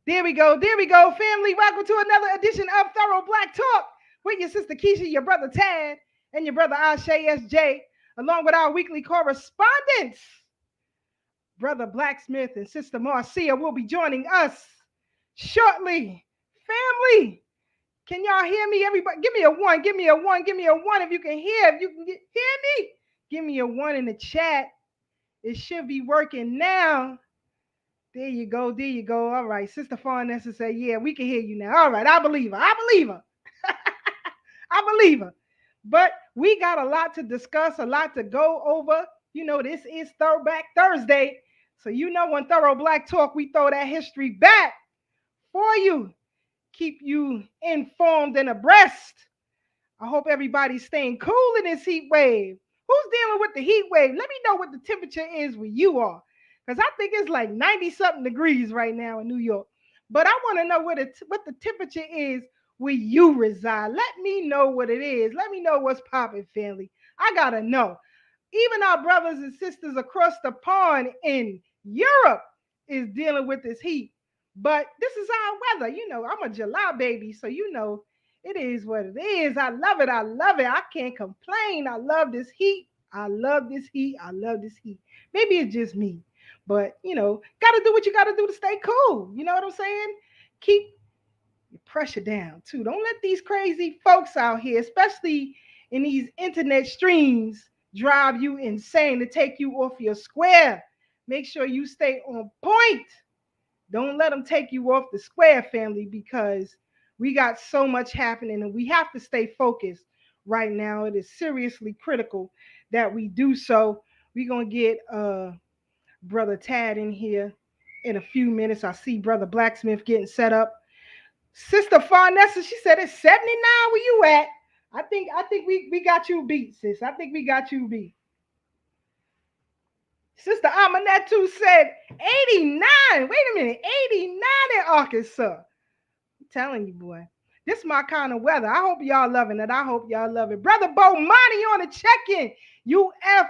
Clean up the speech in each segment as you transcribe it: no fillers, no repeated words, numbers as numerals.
There we go, family. Welcome to another edition of Thorough Black Talk with your sister Keisha, your brother Tad, and your brother Ashe SJ, along with our weekly correspondents, brother Blacksmith and sister Marcia will be joining us shortly. Family, can y'all hear me? Everybody, give me a one, give me a one, give me a one if you can hear. If you can hear me, give me a one in the chat. It should be working now. There you go. There you go. All right. Sister Farnessa said, yeah, we can hear you now. All right. I believe her. I believe her. I believe her. But we got a lot to discuss, a lot to go over. You know, this is Throwback Thursday. So, you know, on Thorough Black Talk, we throw that history back for you, keep you informed and abreast. I hope everybody's staying cool in this heat wave. Who's dealing with the heat wave? Let me know what the temperature is where you are. Because I think it's like 90 something degrees right now in New York. But I want to know what the temperature is where you reside. Let me know what it is. Let me know what's popping, family. I got to know. Even our brothers and sisters across the pond in Europe is dealing with this heat. But this is our weather. You know, I'm a July baby, so you know it is what it is. I love it. I love it. I can't complain. I love this heat. I love this heat. I love this heat. Maybe it's just me. But, you know, got to do what you got to do to stay cool. You know what I'm saying? Keep your pressure down, too. Don't let these crazy folks out here, especially in these internet streams, drive you insane to take you off your square. Make sure you stay on point. Don't let them take you off the square, family, because we got so much happening and we have to stay focused right now. It is seriously critical that we do so. We're going to get Brother Tad in here in a few minutes. I see Brother Blacksmith getting set up. Sister Farnessa, she said it's 79. Where you at? I think we got you beat, sis. I think we got you beat. Sister Amanetu said 89. Wait a minute, 89 in Arkansas. I'm telling you, boy. This is my kind of weather. I hope y'all loving it. I hope y'all love it. Brother Bomani on the check-in. UF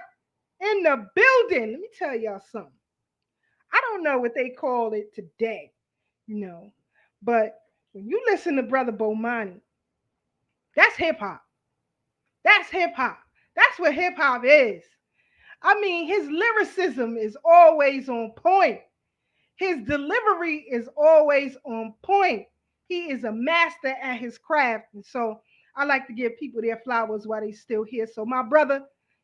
in the building. Let me tell y'all something. I don't know what they call it today, you know, but when you listen to Brother Bomani, that's hip hop. That's hip hop. That's what hip hop is. I mean, his lyricism is always on point. His delivery is always on point. He is a master at his craft. And so I like to give people their flowers while they still here. So my brother,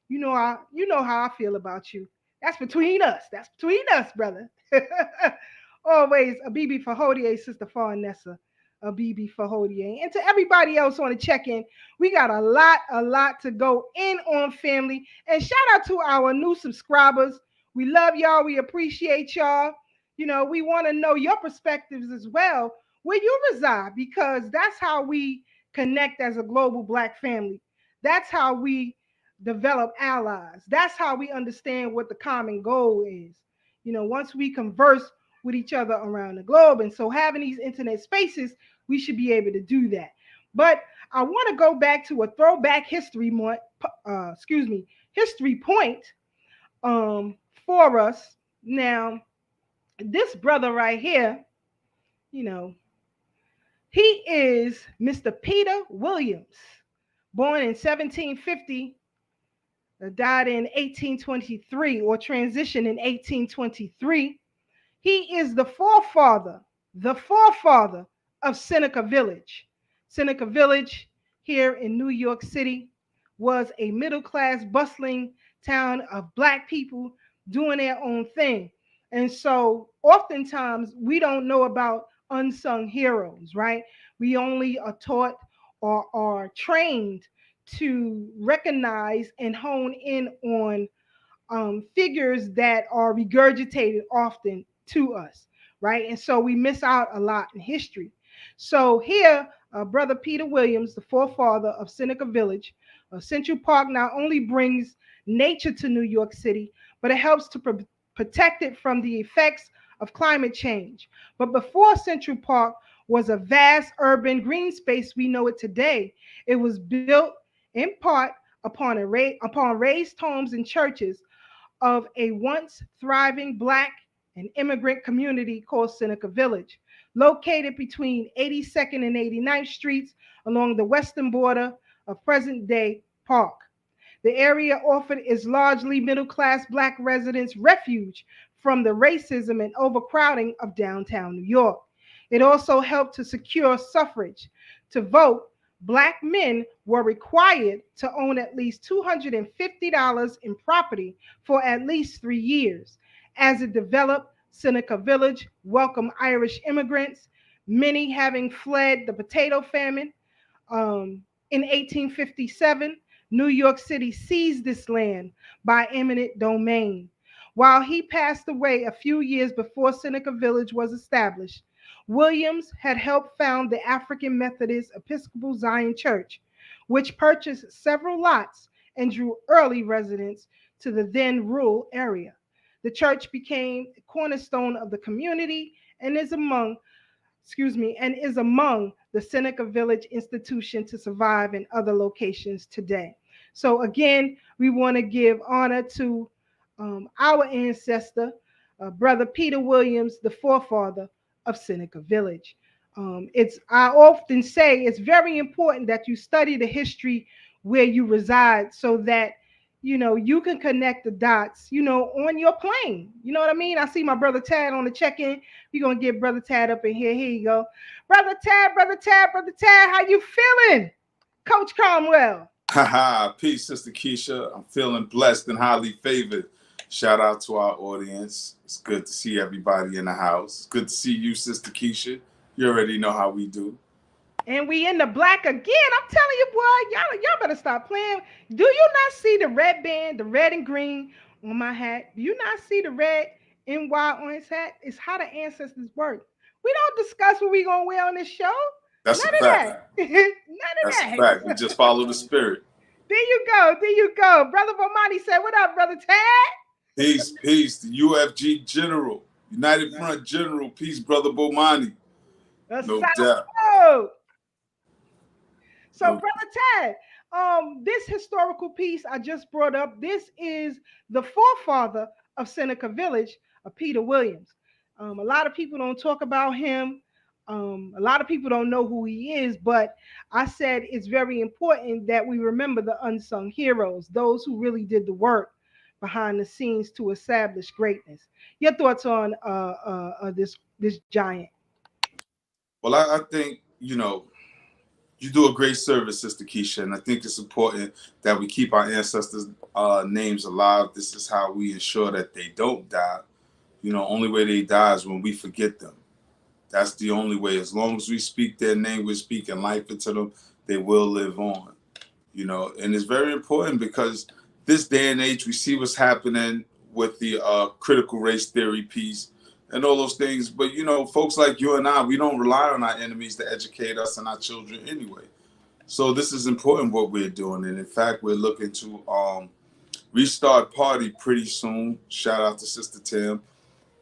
you know how I feel about you. That's between us. That's between us, brother. Always a BB for Hodier, Sister Farnessa. A BB for Hodier. And to everybody else on the check-in, we got a lot to go in on, family. And shout out to our new subscribers. We love y'all. We appreciate y'all. You know, we want to know your perspectives as well, where you reside, because that's how we connect as a global Black family. That's how we develop allies. That's how we understand what the common goal is. You know, once we converse with each other around the globe. And so having these internet spaces, we should be able to do that. But I want to go back to a throwback history point for us. Now, this brother right here, you know, he is Mr. Peter Williams, born in 1750, died in 1823, or transitioned in 1823. He is the forefather of Seneca Village. Seneca Village here in New York City was a middle-class, bustling town of Black people doing their own thing. And so oftentimes we don't know about unsung heroes, right? We only are taught or are trained to recognize and hone in on figures that are regurgitated often to us, right? And so we miss out a lot in history. So here, Brother Peter Williams, the forefather of Seneca Village, Central Park not only brings nature to New York City, but it helps to protect it from the effects of climate change. But before Central Park was a vast urban green space we know it today, it was built in part upon raised homes and churches of a once thriving Black and immigrant community called Seneca Village. located between 82nd and 89th Streets along the western border of present day Park. The area offered its largely middle class black residents refuge from the racism and overcrowding of downtown New York. It also helped to secure suffrage. To vote, black men were required to own at least $250 in property for at least 3 years. As it developed, Seneca Village welcomed Irish immigrants, many having fled the potato famine. In 1857, New York City seized this land by eminent domain. While he passed away a few years before Seneca Village was established, Williams had helped found the African Methodist Episcopal Zion Church, which purchased several lots and drew early residents to the then rural area. The church became the cornerstone of the community and is among the Seneca Village institution to survive in other locations today. So again, we want to give honor to our ancestor, Brother Peter Williams, the forefather of Seneca Village. I often say it's very important that you study the history where you reside so that you can connect the dots, on your plane. You know what I mean? I see my brother Tad on the check-in. We're gonna get brother Tad up in here. Here you go. Brother Tad, brother Tad, brother Tad, how you feeling? Coach Cromwell. Haha, peace, Sister Keisha. I'm feeling blessed and highly favored. Shout out to our audience. It's good to see everybody in the house. It's good to see you, Sister Keisha. You already know how we do. And we in the black again. I'm telling you, boy, y'all better stop playing. Do you not see the red band, the red and green on my hat? Do you not see the red NY on his hat? It's how the ancestors work. We don't discuss what we gonna wear on this show. That's None a of fact. that. None of That's that. a fact. We just follow the spirit. There you go. There you go. Brother Bomani said, "What up, brother Tad?" Peace, peace. The UFG General, United Front General. Peace, brother Bomani. No doubt. So, brother Tad, this historical piece I just brought up, this is the forefather of Seneca Village, Peter Williams. A lot of people don't talk about him. A lot of people don't know who he is, but I said it's very important that we remember the unsung heroes, those who really did the work behind the scenes to establish greatness. Your thoughts on this giant? Well, I think, you do a great service, Sister Keisha, and I think it's important that we keep our ancestors' names alive. This is how we ensure that they don't die. Only way they die is when we forget them. That's the only way. As long as we speak their name, we're speaking life into them, they will live on. And it's very important because this day and age, we see what's happening with the critical race theory piece and all those things. But, folks like you and I, we don't rely on our enemies to educate us and our children anyway. So this is important what we're doing. And in fact, we're looking to restart party pretty soon. Shout out to Sister Tim.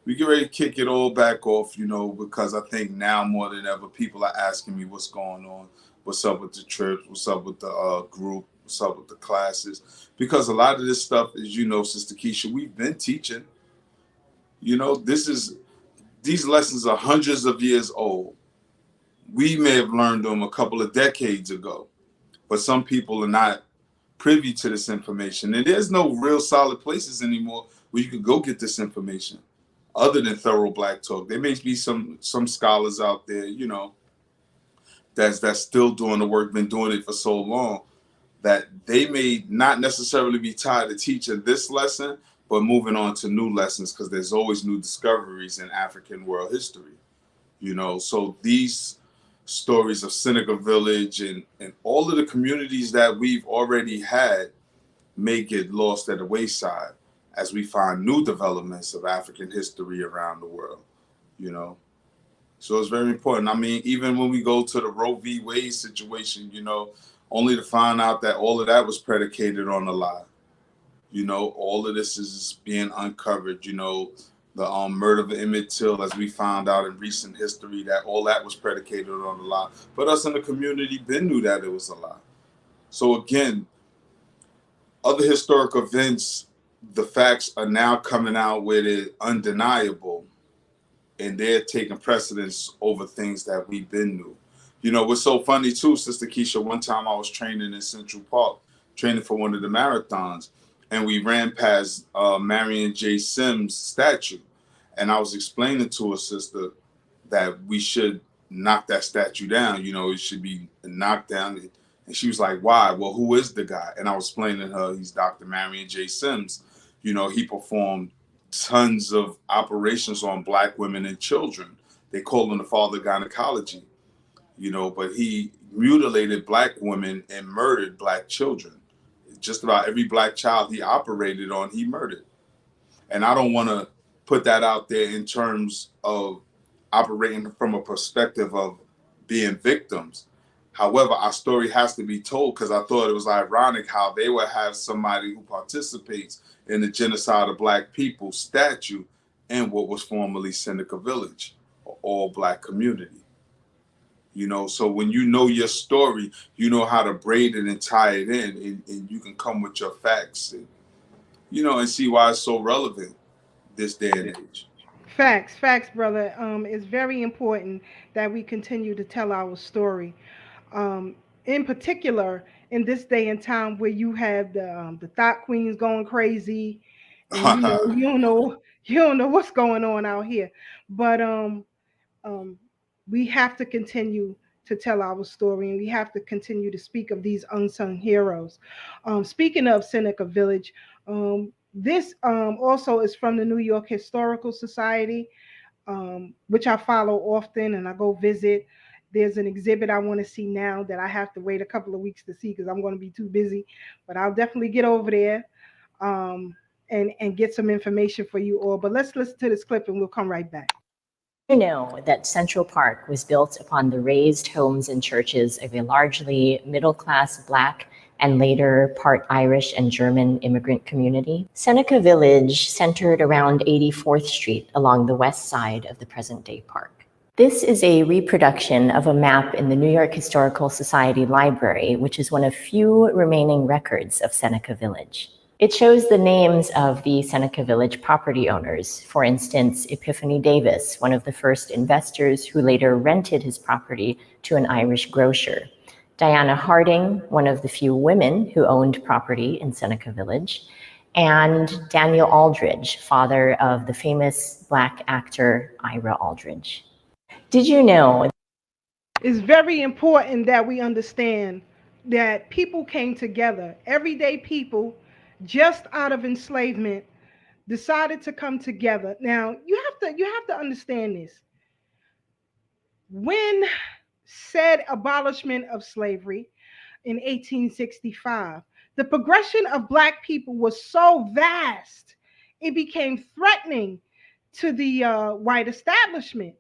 We get ready to kick it all back off, because I think now more than ever, people are asking me what's going on. What's up with the trips? What's up with the group? What's up with the classes? Because a lot of this stuff, as you know, Sister Keisha, we've been teaching. These lessons are hundreds of years old. We may have learned them a couple of decades ago, but some people are not privy to this information. And there's no real solid places anymore where you can go get this information other than Thorough Black Talk. There may be some scholars out there, that's still doing the work, been doing it for so long, that they may not necessarily be tired of teaching this lesson, but moving on to new lessons because there's always new discoveries in African world history. So these stories of Seneca Village and all of the communities that we've already had may get lost at the wayside as we find new developments of African history around the world, So it's very important. I mean, even when we go to the Roe v. Wade situation, only to find out that all of that was predicated on a lie. All of this is being uncovered, the murder of Emmett Till, as we found out in recent history, that all that was predicated on a lie. But us in the community been knew that it was a lie. So again, other historic events, the facts are now coming out where they're undeniable. and they're taking precedence over things that we've been new. You know, what's so funny too, Sister Keisha, one time I was training in Central Park, training for one of the marathons, and we ran past Marion J. Sims' statue. And I was explaining to a sister that we should knock that statue down. You know, it should be knocked down. And she was like, why? Well, who is the guy? And I was explaining to her, he's Dr. Marion J. Sims. You know, he performed tons of operations on Black women and children. They call him the father of gynecology, you know, but he mutilated Black women and murdered Black children. Just about every Black child he operated on, he murdered. And I don't want to put that out there in terms of operating from a perspective of being victims. However, our story has to be told, because I thought it was ironic how they would have somebody who participates in the genocide of Black people statue in what was formerly Seneca Village, or all Black community. You know, so when you know your story, you know how to braid it and tie it in, and you can come with your facts, and, you know, and see why it's so relevant this day and age. Facts, brother. It's very important that we continue to tell our story. In particular, in this day and time where you have the thought queens going crazy, and you don't know what's going on out here. But um, we have to continue to tell our story, and we have to continue to speak of these unsung heroes. Speaking of Seneca Village, this also is from the New York Historical Society, which I follow often and I go visit. There's an exhibit I want to see now that I have to wait a couple of weeks to see because I'm going to be too busy, but I'll definitely get over there um, and get some information for you all. But let's listen to this clip and we'll come right back. You know that Central Park was built upon the raised homes and churches of a largely middle-class Black and later part Irish and German immigrant community. Seneca Village centered around 84th Street along the west side of the present-day park. This is a reproduction of a map in the New York Historical Society Library, which is one of few remaining records of Seneca Village. It shows the names of the Seneca Village property owners. For instance, Epiphany Davis, one of the first investors who later rented his property to an Irish grocer. Diana Harding, one of the few women who owned property in Seneca Village, and Daniel Aldridge, father of the famous Black actor Ira Aldridge. Did you know? It's very important that we understand that people came together, everyday people, just out of enslavement, decided to come together. Now, you have to understand this. When said abolishment of slavery in 1865, the progression of Black people was so vast, it became threatening to the white establishment.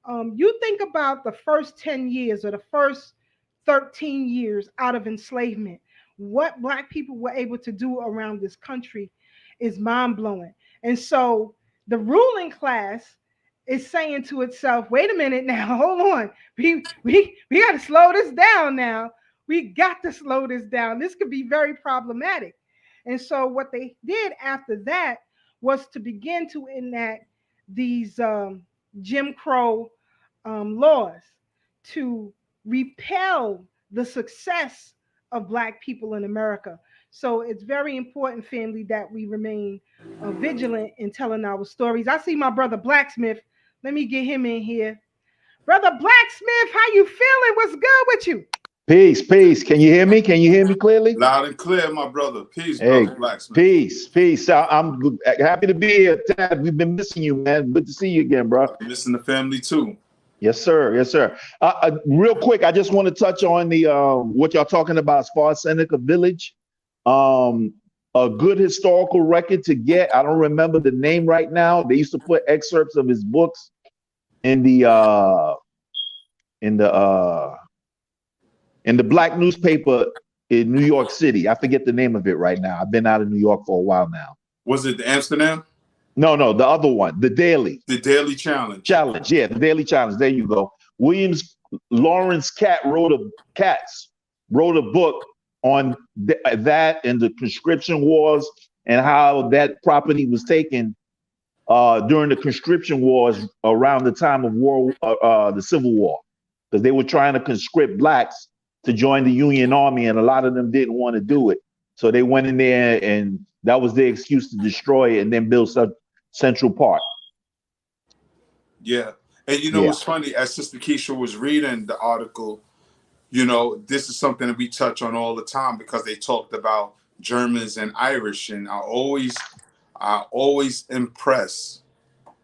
You think about the first 10 years or the first 13 years out of enslavement, what Black people were able to do around this country is mind blowing. And so the ruling class is saying to itself, wait a minute now, hold on. We got to slow this down now. We got to slow this down. This could be very problematic. And so what they did after that was to begin to enact these Jim Crow laws to repel the success of Black people in America. So it's very important, family, that we remain vigilant in telling our stories. I see my brother Blacksmith. Let me get him in here. Brother Blacksmith, how you feeling? What's good with you? Peace, peace. Can you hear me? Can you hear me clearly? Loud and clear, my brother. Peace, Hey, brother Blacksmith. peace. I'm happy to be here, Tad. We've been missing you, man. Good to see you again, bro. I'm missing the family too. Yes, sir. Yes, sir. Real quick, I just want to touch on the what y'all talking about as far as Seneca Village. A good historical record to get. I don't remember the name right now. They used to put excerpts of his books in the Black newspaper in New York City. I forget the name of it right now. I've been out of New York for a while now. Was it the Amsterdam? No, the other one, the Daily. The Daily Challenge. Yeah, the Daily Challenge. There you go. Williams Lawrence Katz wrote a book on that and the conscription wars and how that property was taken during the conscription wars around the time of the Civil War, because they were trying to conscript blacks to join the Union Army, and a lot of them didn't want to do it. So they went in there, and that was their excuse to destroy it and then build Central Park. Yeah. And you know Yeah. what's funny? As Sister Keisha was reading the article, you know, this is something that we touch on all the time because they talked about Germans and Irish, and I always impress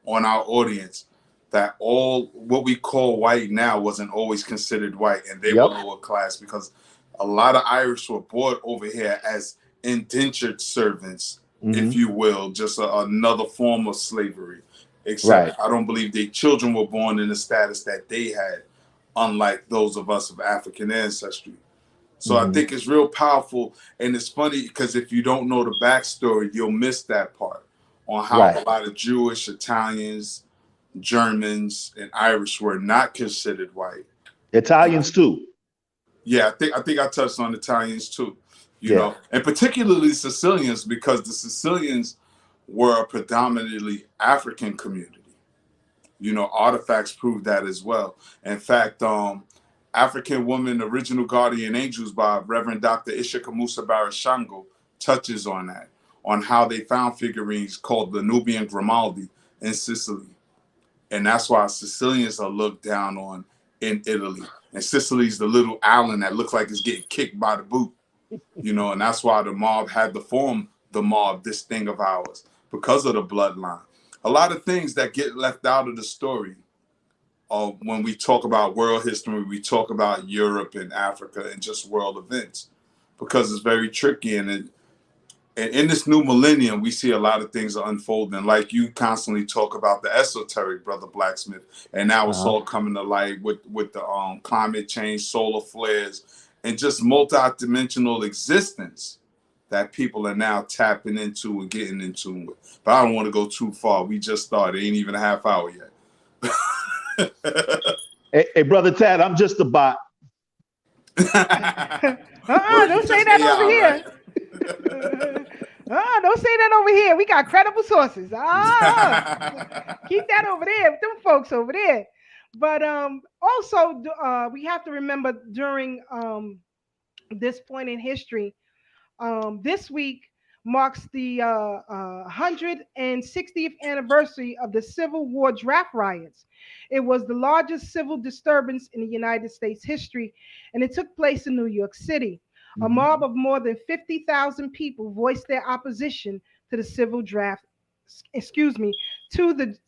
on our audience that all what we call white now wasn't always considered white, and they were Yep. lower class because a lot of Irish were brought over here as indentured servants, if you will, just another form of slavery. Except Right. I don't believe their children were born in the status that they had, unlike those of us of African ancestry. So I think it's real powerful, and it's funny because if you don't know the backstory, you'll miss that part on how Right. a lot of Jewish, Italians, Germans, and Irish were not considered white. Italians too. Yeah, I think I touched on Italians too, you Yeah. know, and particularly Sicilians because the Sicilians were a predominantly African community. You know, artifacts prove that as well. In fact, African Woman, Original Guardian Angels by Reverend Dr. Ishaka Musa Barashango touches on that, on how they found figurines called the Nubian Grimaldi in Sicily. And that's why Sicilians are looked down on in Italy. And Sicily's the little island that looks like it's getting kicked by the boot, you know, and that's why the mob had to form the mob, this thing of ours, because of the bloodline. A lot of things that get left out of the story when we talk about world history, we talk about Europe and Africa and just world events, because it's very tricky. And in this new millennium, we see a lot of things are unfolding. Like you constantly talk about the esoteric, Brother Blacksmith, and now it's all coming to light with the climate change, solar flares, and just multi-dimensional existence that people are now tapping into and getting in tune with. But I don't want to go too far. We just started. It ain't even a half hour yet. Hey, Brother Tad, I'm just a bot. Don't say that over here. Don't say that over here. We got credible sources. Keep that over there with them folks over there. But also, we have to remember during this point in history, this week marks the 160th anniversary of the Civil War draft riots. It was the largest civil disturbance in the United States history, and it took place in New York City. A mob of more than 50,000 people voiced their opposition to the civil draft, excuse me, to the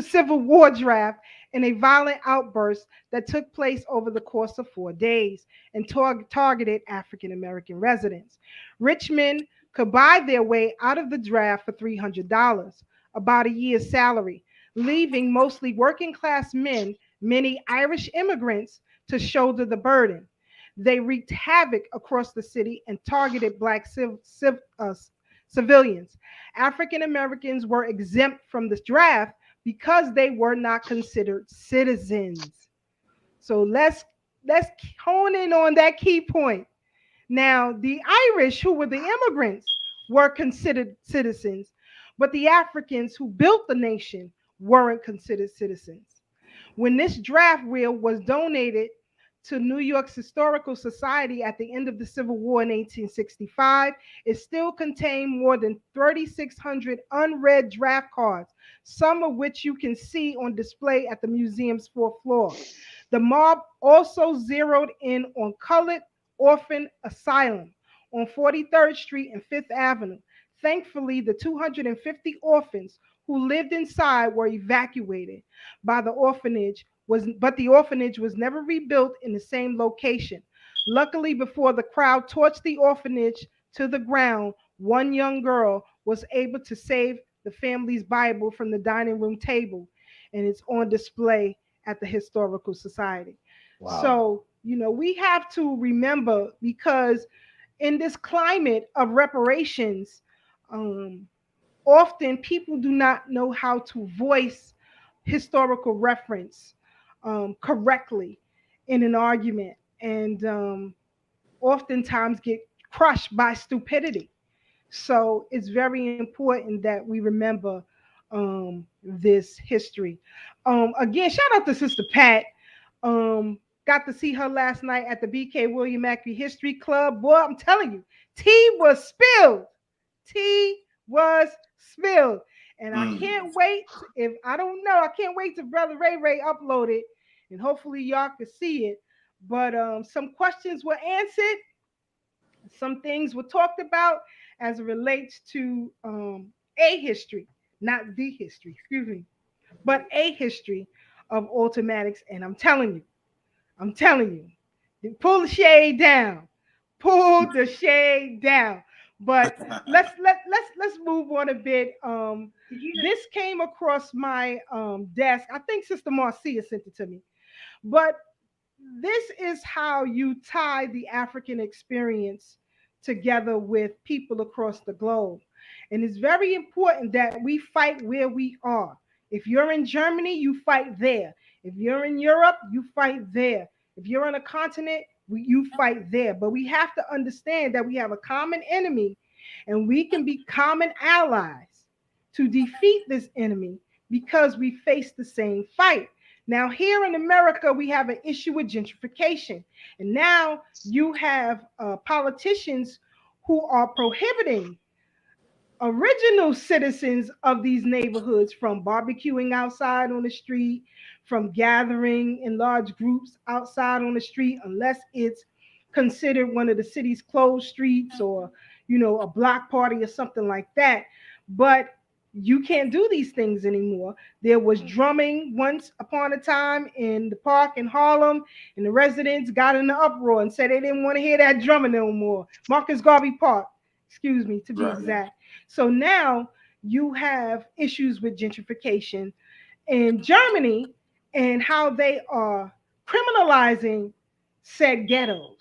Civil War draft in a violent outburst that took place over the course of 4 days and targeted African American residents. Rich men could buy their way out of the draft for $300, about a year's salary, leaving mostly working class men, many Irish immigrants, to shoulder the burden. They wreaked havoc across the city and targeted black civilians. African Americans were exempt from the draft because they were not considered citizens. So let's hone in on that key point. Now, the Irish, who were the immigrants, were considered citizens, but the Africans who built the nation weren't considered citizens. When this draft wheel was donated to New York's Historical Society at the end of the Civil War in 1865, it still contained more than 3,600 unread draft cards, some of which you can see on display at the museum's fourth floor. The mob also zeroed in on colored orphan asylum on 43rd Street and Fifth Avenue. Thankfully, the 250 orphans who lived inside were evacuated by the orphanage but the orphanage was never rebuilt in the same location. Luckily, before the crowd torched the orphanage to the ground, one young girl was able to save the family's Bible from the dining room table, and it's on display at the Historical Society. Wow. So, we have to remember, because in this climate of reparations, often people do not know how to voice historical reference correctly in an argument, and oftentimes get crushed by stupidity. So it's very important that we remember this history. Again, shout out to Sister Pat. Got to see her last night at the BK William Macri History Club. Boy, I'm telling you, tea was spilled. Tea was spilled. And I can't wait. If I don't know, I can't wait till Brother Ray upload it. And hopefully y'all can see it. But some questions were answered. Some things were talked about as it relates to a history, not the history, excuse me, but a history of automatics. And I'm telling you, pull the shade down, pull the shade down. But let's move on a bit. This came across my desk. I think Sister Marcia sent it to me, but this is how you tie the African experience together with people across the globe. And it's very important that we fight where we are. If you're in Germany, you fight there. If you're in Europe, you fight there. If you're on a continent, you fight there. But we have to understand that we have a common enemy and we can be common allies to defeat this enemy because we face the same fight. Now, here in America, we have an issue with gentrification. And now you have politicians who are prohibiting original citizens of these neighborhoods from barbecuing outside on the street, from gathering in large groups outside on the street, unless it's considered one of the city's closed streets or, a block party or something like that. But you can't do these things anymore. There was drumming once upon a time in the park in Harlem, and the residents got in an uproar and said they didn't want to hear that drumming no more. Marcus Garvey Park, excuse me, to be exact. So now you have issues with gentrification in Germany and how they are criminalizing said ghettos,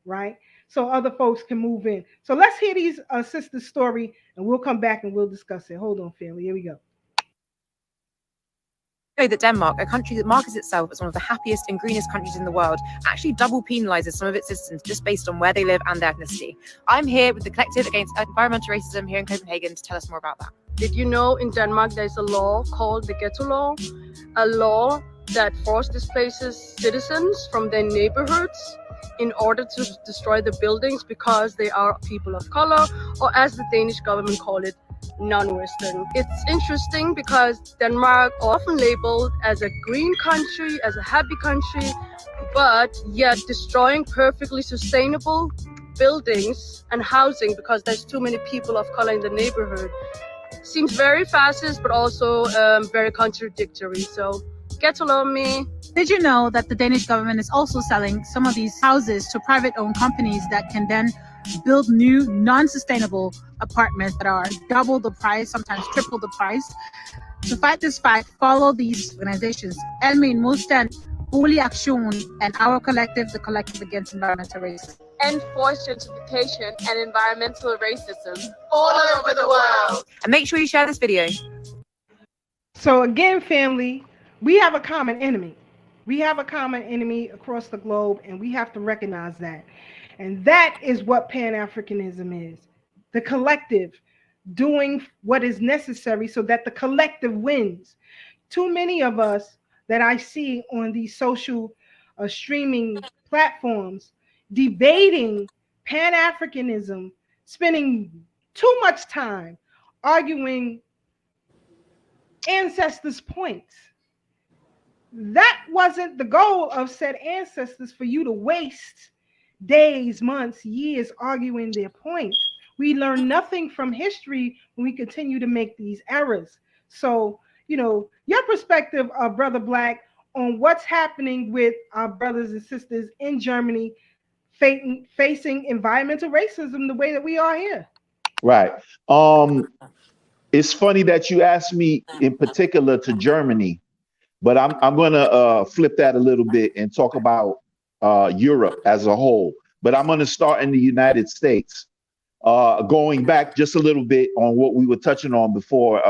right? So other folks can move in. So let's hear these sisters' story, and we'll come back and we'll discuss it. Hold on, family. Here we go. That Denmark, a country that markets itself as one of the happiest and greenest countries in the world, actually double penalizes some of its citizens just based on where they live and their ethnicity. I'm here with the Collective Against Environmental Racism here in Copenhagen to tell us more about that. Did you know in Denmark there's a law called the ghetto law, a law that force displaces citizens from their neighborhoods in order to destroy the buildings because they are people of color, or as the Danish government call it, non-Western. It's interesting because Denmark often labeled as a green country, as a happy country, but yet destroying perfectly sustainable buildings and housing because there's too many people of color in the neighborhood. Seems very fascist, but also very contradictory. So get to know me. Did you know that the Danish government is also selling some of these houses to private-owned companies that can then build new non-sustainable apartments that are double the price, sometimes triple the price? To fight this fight, follow these organizations. Almen Modstand, Bolig Aktion, and our collective, the Collective Against Environmental Racism. End forced gentrification and environmental racism all over the world. And make sure you share this video. So again, family, we have a common enemy. We have a common enemy across the globe, and we have to recognize that. And that is what Pan-Africanism is. The collective doing what is necessary so that the collective wins. Too many of us that I see on these social streaming platforms debating Pan-Africanism, spending too much time arguing ancestors' points. That wasn't the goal of said ancestors, for you to waste days, months, years arguing their points. We learn nothing from history when we continue to make these errors. So, your perspective, Brother Black, on what's happening with our brothers and sisters in Germany facing environmental racism the way that we are here. Right. It's funny that you asked me in particular to Germany, but I'm going to flip that a little bit and talk about Europe as a whole. But I'm going to start in the United States, going back just a little bit on what we were touching on before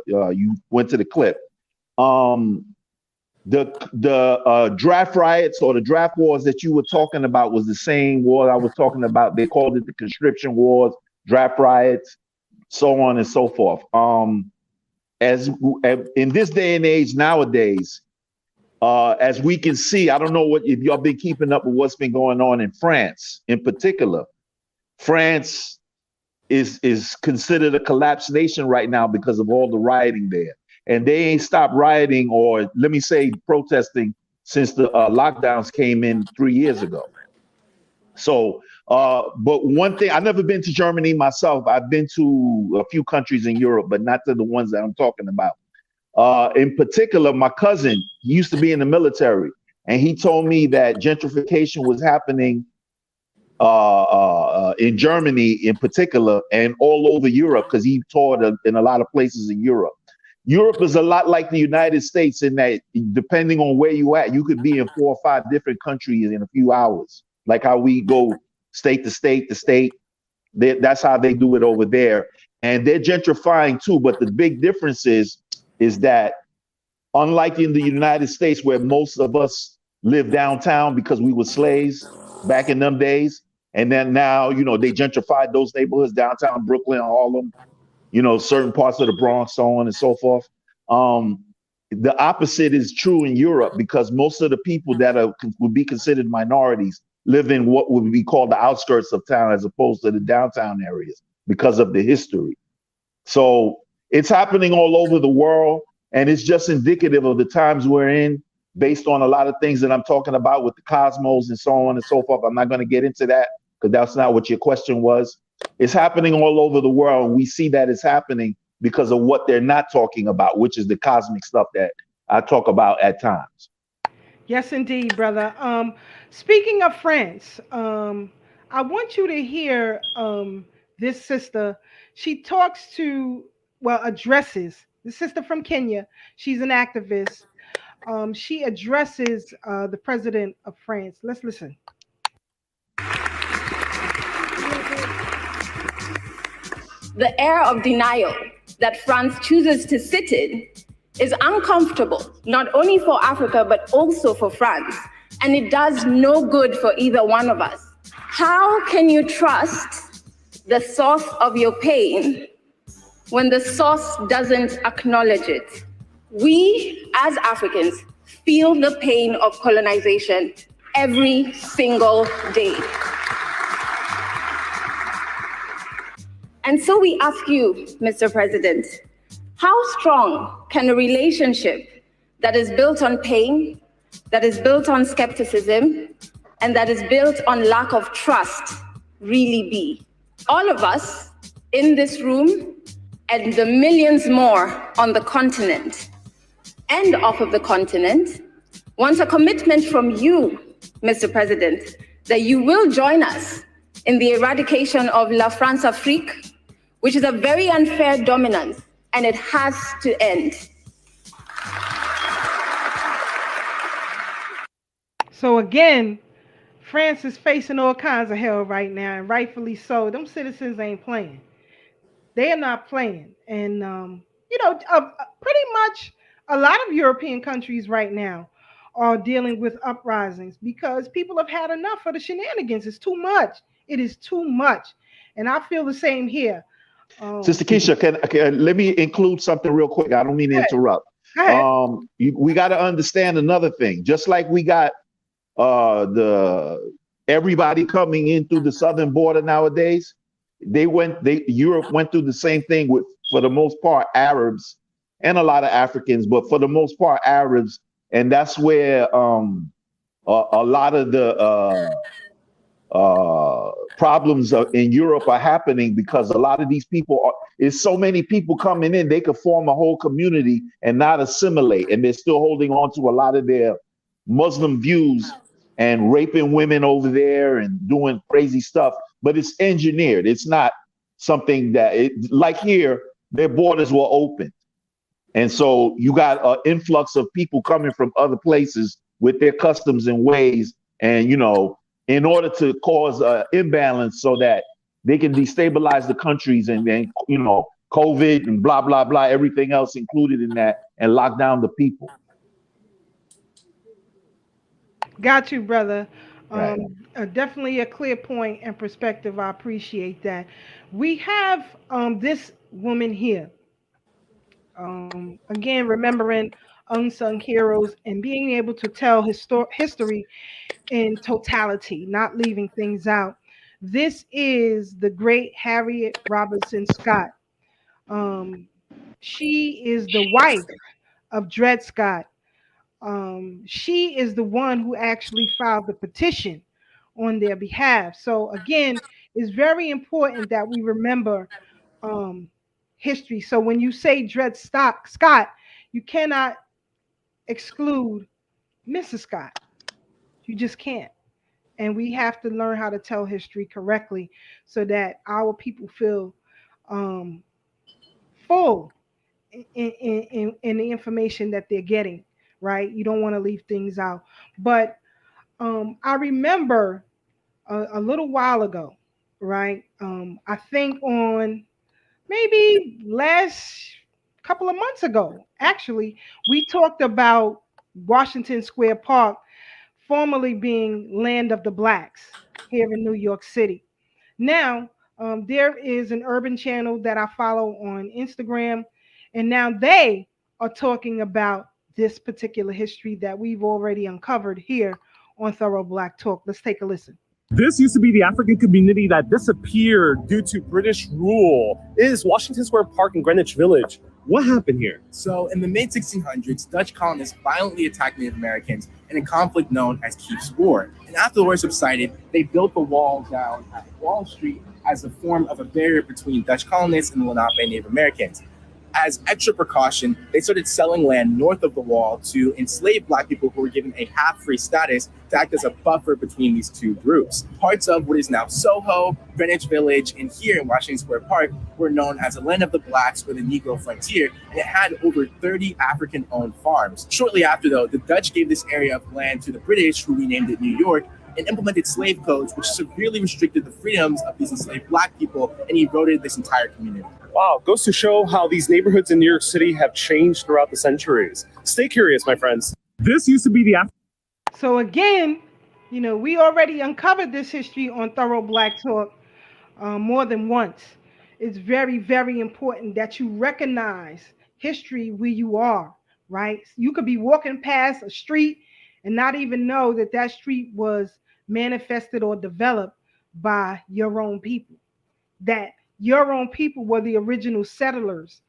you went to the clip. The draft riots or the draft wars that you were talking about was the same war I was talking about. They called it the conscription wars, draft riots, so on and so forth. as in this day and age nowadays, as we can see, I don't know what if y'all been keeping up with what's been going on in France in particular. France is considered a collapsed nation right now because of all the rioting there. And they ain't stopped rioting, or let me say protesting, since the lockdowns came in 3 years ago. So, but one thing, I've never been to Germany myself. I've been to a few countries in Europe, but not to the ones that I'm talking about. In particular, my cousin, he used to be in the military, and he told me that gentrification was happening in Germany in particular, and all over Europe, because he toured in a lot of places in Europe. Europe is a lot like the United States in that, depending on where you at, you could be in 4 or 5 different countries in a few hours. Like how we go state to state to state. That's how they do it over there. And they're gentrifying too. But the big difference is that unlike in the United States, where most of us live downtown because we were slaves back in them days, and then now, you know, they gentrified those neighborhoods, downtown Brooklyn, Harlem, you know, certain parts of the Bronx, so on and so forth. The opposite is true in Europe, because most of the people that would be considered minorities live in what would be called the outskirts of town, as opposed to the downtown areas, because of the history. So it's happening all over the world, and it's just indicative of the times we're in, based on a lot of things that I'm talking about with the cosmos and so on and so forth. I'm not going to get into that because that's not what your question was. It's happening all over the world, and we see that it's happening because of what they're not talking about, which is the cosmic stuff that I talk about at times. Yes, indeed, brother. Speaking of France, I want you to hear this sister. She talks to, well, addresses the sister from Kenya. She's an activist. She addresses the president of France. Let's listen. The air of denial that France chooses to sit in is uncomfortable, not only for Africa, but also for France. And it does no good for either one of us. How can you trust the source of your pain when the source doesn't acknowledge it? We, as Africans, feel the pain of colonization every single day. And so we ask you, Mr. President, how strong can a relationship that is built on pain, that is built on skepticism, and that is built on lack of trust really be? All of us in this room, and the millions more on the continent and off of the continent, want a commitment from you, Mr. President, that you will join us in the eradication of La France Afrique, which is a very unfair dominance, and it has to end. So again, France is facing all kinds of hell right now, and rightfully so. Them citizens ain't playing. They are not playing. And, pretty much a lot of European countries right now are dealing with uprisings because people have had enough of the shenanigans. It's too much. It is too much. And I feel the same here. Sister Keisha, can let me include something real quick. I don't mean to interrupt. Go ahead. We got to understand another thing. Just like we got everybody coming in through the southern border nowadays, Europe went through the same thing with, for the most part, Arabs and a lot of Africans, but for the most part, Arabs, and that's where a lot of the problems in Europe are happening, because a lot of these people is so many people coming in, they could form a whole community and not assimilate, and they're still holding on to a lot of their Muslim views and raping women over there and doing crazy stuff. But it's engineered. It's not something that like here, their borders were open. And so you got an influx of people coming from other places with their customs and ways, and, in order to cause an imbalance so that they can destabilize the countries, and then, COVID and blah, blah, blah, everything else included in that, and lock down the people. Got you, brother. Right. Definitely a clear point and perspective. I appreciate that. We have this woman here. Again, remembering unsung heroes and being able to tell history in totality, not leaving things out. This is the great Harriet Robertson Scott. Um, she is the wife of Dred Scott. She is the one who actually filed the petition on their behalf. So again, it's very important that we remember um, history. So when you say Scott, you cannot exclude Mrs. Scott. You just can't. And we have to learn how to tell history correctly so that our people feel um, full in the information that they're getting, right? You don't want to leave things out. But I remember a little while ago, right? I think on maybe last couple of months ago, actually, we talked about Washington Square Park, formerly being Land of the Blacks here in New York City. Now, there is an urban channel that I follow on Instagram, and now they are talking about this particular history that we've already uncovered here on Thorough Black Talk. Let's take a listen. This used to be the African community that disappeared due to British rule. It is Washington Square Park in Greenwich Village. What happened here? So, in the mid 1600s, Dutch colonists violently attacked Native Americans in a conflict known as Kief's War. And after the war subsided, they built the wall down at Wall Street as a form of a barrier between Dutch colonists and the Lenape Native Americans. As extra precaution, they started selling land north of the wall to enslaved Black people who were given a half-free status to act as a buffer between these two groups. Parts of what is now Soho, Greenwich Village, and here in Washington Square Park were known as the Land of the Blacks or the Negro Frontier, and it had over 30 African-owned farms. Shortly after, though, the Dutch gave this area of land to the British, who renamed it New York, and implemented slave codes, which severely restricted the freedoms of these enslaved Black people and eroded this entire community. Wow, goes to show how these neighborhoods in New York City have changed throughout the centuries. Stay curious, my friends. This used to be the So again, we already uncovered this history on Thorough Black Talk more than once. It's very, very important that you recognize history where you are, right? You could be walking past a street and not even know that that street was manifested or developed by your own people. That your own people were the original settlers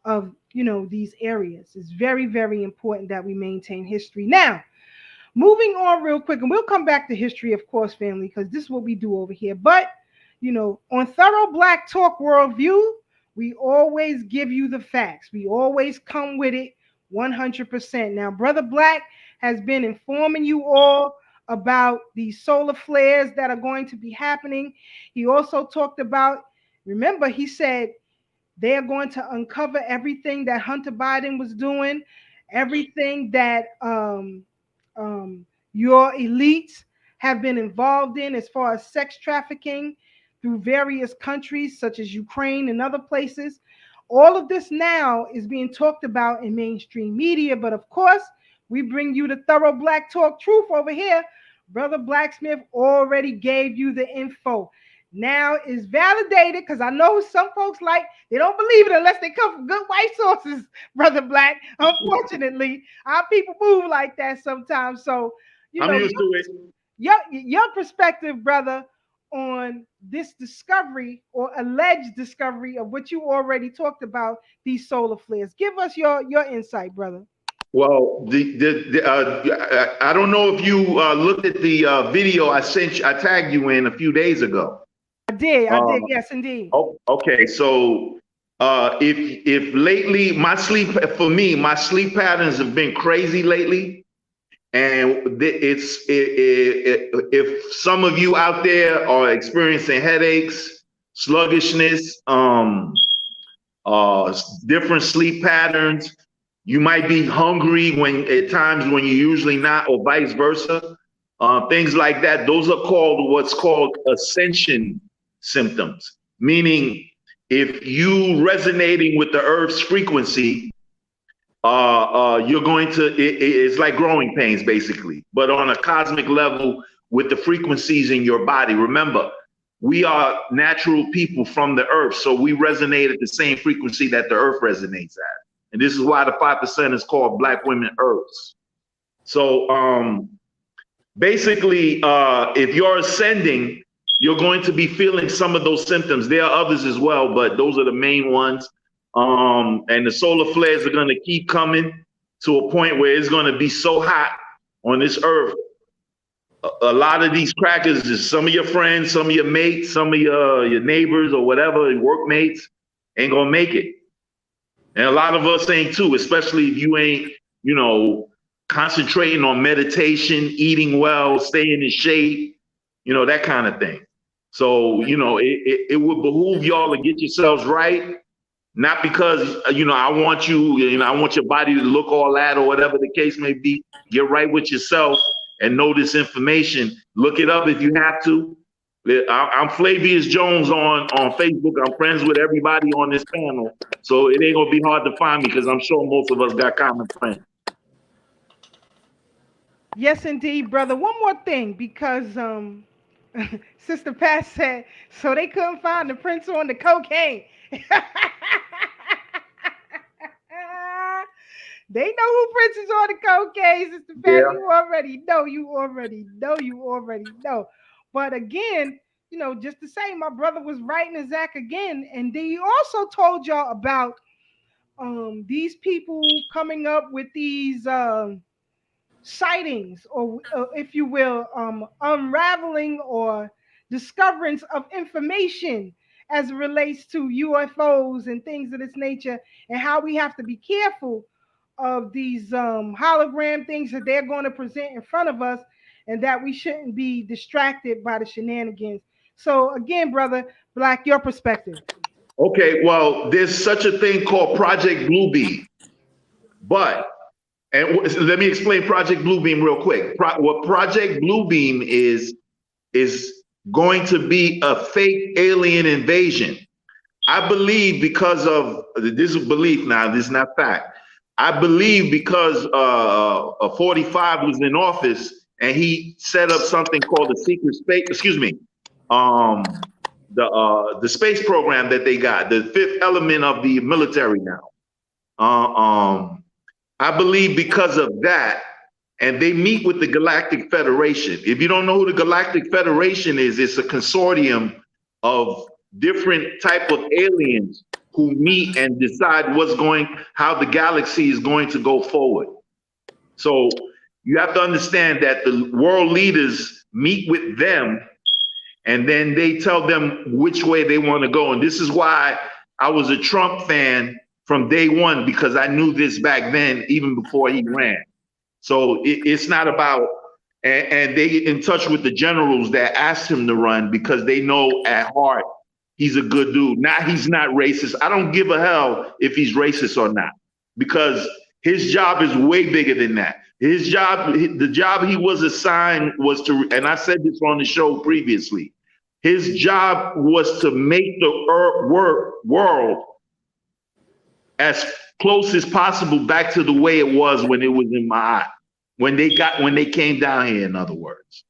of, these areas. It's very, very important that we maintain history. Now, moving on real quick, and we'll come back to history, of course, family, because this is what we do over here. But, on Thorough Black Talk Worldview, we always give you the facts. We always come with it 100%. Now, Brother Black has been informing you all about these solar flares that are going to be happening. He also talked about, remember, he said they are going to uncover everything that Hunter Biden was doing, everything that your elites have been involved in as far as sex trafficking through various countries such as Ukraine and other places. All of this now is being talked about in mainstream media, but of course, we bring you the Thorough Black Talk truth over here. Brother Blacksmith already gave you the info. Now is validated, because I know some folks they don't believe it unless they come from good white sources, Brother Black. Unfortunately, our people move like that sometimes. So, I'm used to it. Your perspective, brother, on this discovery or alleged discovery of what you already talked about, these solar flares. Give us your insight, brother. Well, I don't know if you looked at the video I tagged you in a few days ago. I did, yes, indeed. Oh, okay, so if lately my sleep patterns have been crazy lately, and if some of you out there are experiencing headaches, sluggishness, different sleep patterns, you might be hungry at times when you're usually not, or vice versa. Things like that. Those are what's called ascension symptoms, meaning if you resonating with the earth's frequency, you're going to, it's like growing pains basically, but on a cosmic level with the frequencies in your body. Remember, we are natural people from the earth, so we resonate at the same frequency that the earth resonates at. And this is why the 5% is called Black Women Earths. So basically, if you're ascending, you're going to be feeling some of those symptoms. There are others as well, but those are the main ones. And the solar flares are going to keep coming to a point where it's going to be so hot on this earth. A lot of these crackers is some of your friends, some of your mates, some of your neighbors or whatever, your workmates ain't going to make it. And a lot of us ain't too, especially if you ain't, you know, concentrating on meditation, eating well, staying in shape, you know, that kind of thing. So, you know, it would behoove y'all to get yourselves right. Not because, you know, I want you, I want your body to look all that or whatever the case may be. Get right with yourself and know this information. Look it up if you have to. I'm Flavius Jones on Facebook. I'm friends with everybody on this panel. So it ain't gonna be hard to find me because I'm sure most of us got common friends. Yes, indeed, brother. One more thing, because Sister Pat said, so they couldn't find the prince on the cocaine. They know who Prince is on the cocaine, Sister Pat. Yeah. You already know. But again, you know, just to say, my brother was right in Zach again. And then he also told y'all about these people coming up with these sightings, or if you will, unraveling or discoverance of information as it relates to UFOs and things of this nature, and how we have to be careful of these hologram things that they're going to present in front of us, and that we shouldn't be distracted by the shenanigans. So again, brother Black, your perspective. Okay, well, there's such a thing called Project Bluebeam, and let me explain Project Bluebeam real quick. What Project Bluebeam is going to be a fake alien invasion. I believe because of, this is belief now, this is not fact. I believe because 45 was in office and he set up something called the secret space, the space program that they got, the fifth element of the military now. I believe because of that, and they meet with the Galactic Federation. If you don't know who the Galactic Federation is, it's a consortium of different type of aliens who meet and decide how the galaxy is going to go forward. So you have to understand that the world leaders meet with them, and then they tell them which way they want to go. And this is why I was a Trump fan from day one, because I knew this back then, even before he ran. So it's not about, and they get in touch with the generals that asked him to run, because they know at heart he's a good dude. He's not racist. I don't give a hell if he's racist or not, because his job is way bigger than that. His job, the job he was assigned was to, and I said this on the show previously, his job was to make the world as close as possible back to the way it was when it was in Ma'at, when they came down here, in other words.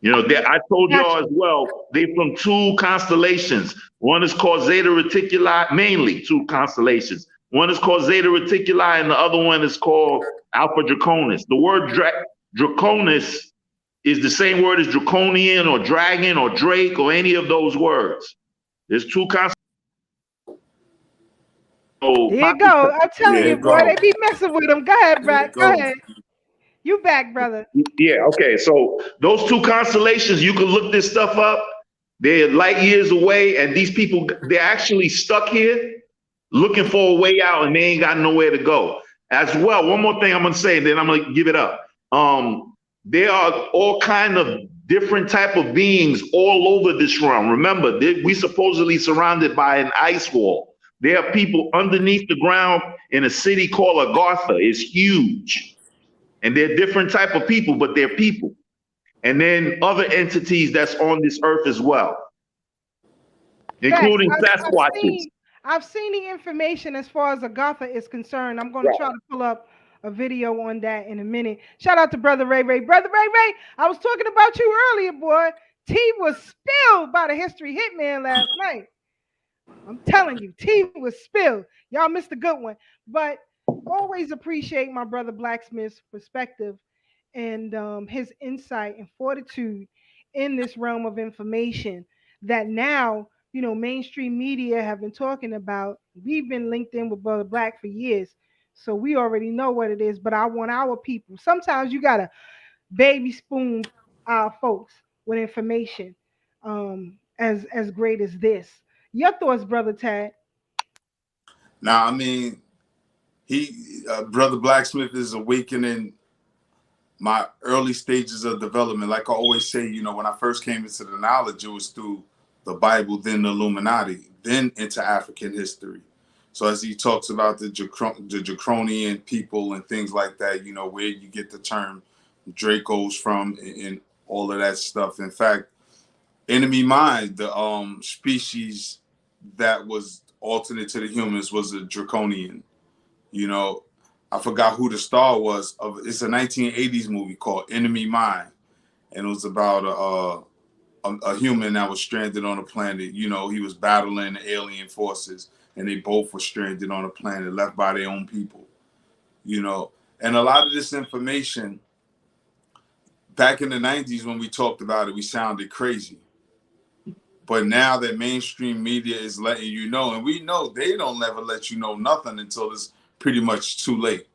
You know, I told y'all as well, they're from two constellations. One is called Zeta Reticuli, mainly two constellations. One is called Zeta Reticuli and the other one is called Alpha Draconis. The word Draconis is the same word as draconian or dragon or Drake or any of those words. There's two constellations. There you go. I'm telling you, boy, they be messing with them. Go ahead, Brad. Go ahead. You back, brother. Yeah, okay. So those two constellations, you can look this stuff up. They're light years away, and these people, they're actually stuck here looking for a way out, and they ain't got nowhere to go. As well, one more thing I'm gonna say, then I'm gonna give it up. There are all kind of different type of beings all over this realm. Remember, we supposedly surrounded by an ice wall. There are people underneath the ground in a city called Agartha. It's huge. And they're different type of people, but they're people. And then other entities that's on this earth as well, including Sasquatches. I've seen the information as far as Agartha is concerned. I'm going to try to pull up a video on that in a minute. Shout out to Brother Ray Ray. Brother Ray Ray, I was talking about you earlier, boy. T was spilled by the History Hitman last night. I'm telling you, tea was spilled. Y'all missed a good one. But always appreciate my brother Blacksmith's perspective and his insight and fortitude in this realm of information that now, mainstream media have been talking about. We've been linked in with Brother Black for years. So we already know what it is, but I want our people. Sometimes you gotta baby spoon our folks with information as great as this. Your thoughts, Brother Tad? Now, I mean, Brother Blacksmith is awakening my early stages of development. Like I always say, when I first came into the knowledge, it was through the Bible, then the Illuminati, then into African history. So as he talks about the Draconian people and things like that, where you get the term Dracos from and all of that stuff. In fact, enemy mind, the species that was alternate to the humans, was a Draconian. I forgot who the star was. It's a 1980s movie called Enemy Mine, and it was about a human that was stranded on a planet. He was battling the alien forces, and they both were stranded on a planet left by their own people. And a lot of this information back in the 90s when we talked about it, we sounded crazy. But now that mainstream media is letting you know, and we know they don't never let you know nothing until it's pretty much too late.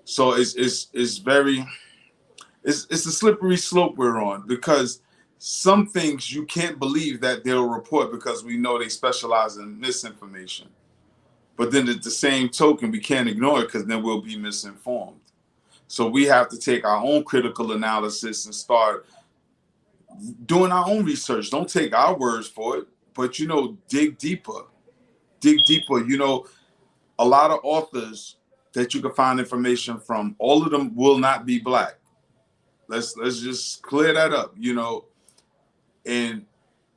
So it's very it's a slippery slope we're on, because some things you can't believe that they'll report because we know they specialize in misinformation. But then at the same token, we can't ignore it because then we'll be misinformed. So we have to take our own critical analysis and start doing our own research. Don't take our words for it, but dig deeper. Dig deeper. A lot of authors that you can find information from, all of them will not be Black. Let's just clear that up, And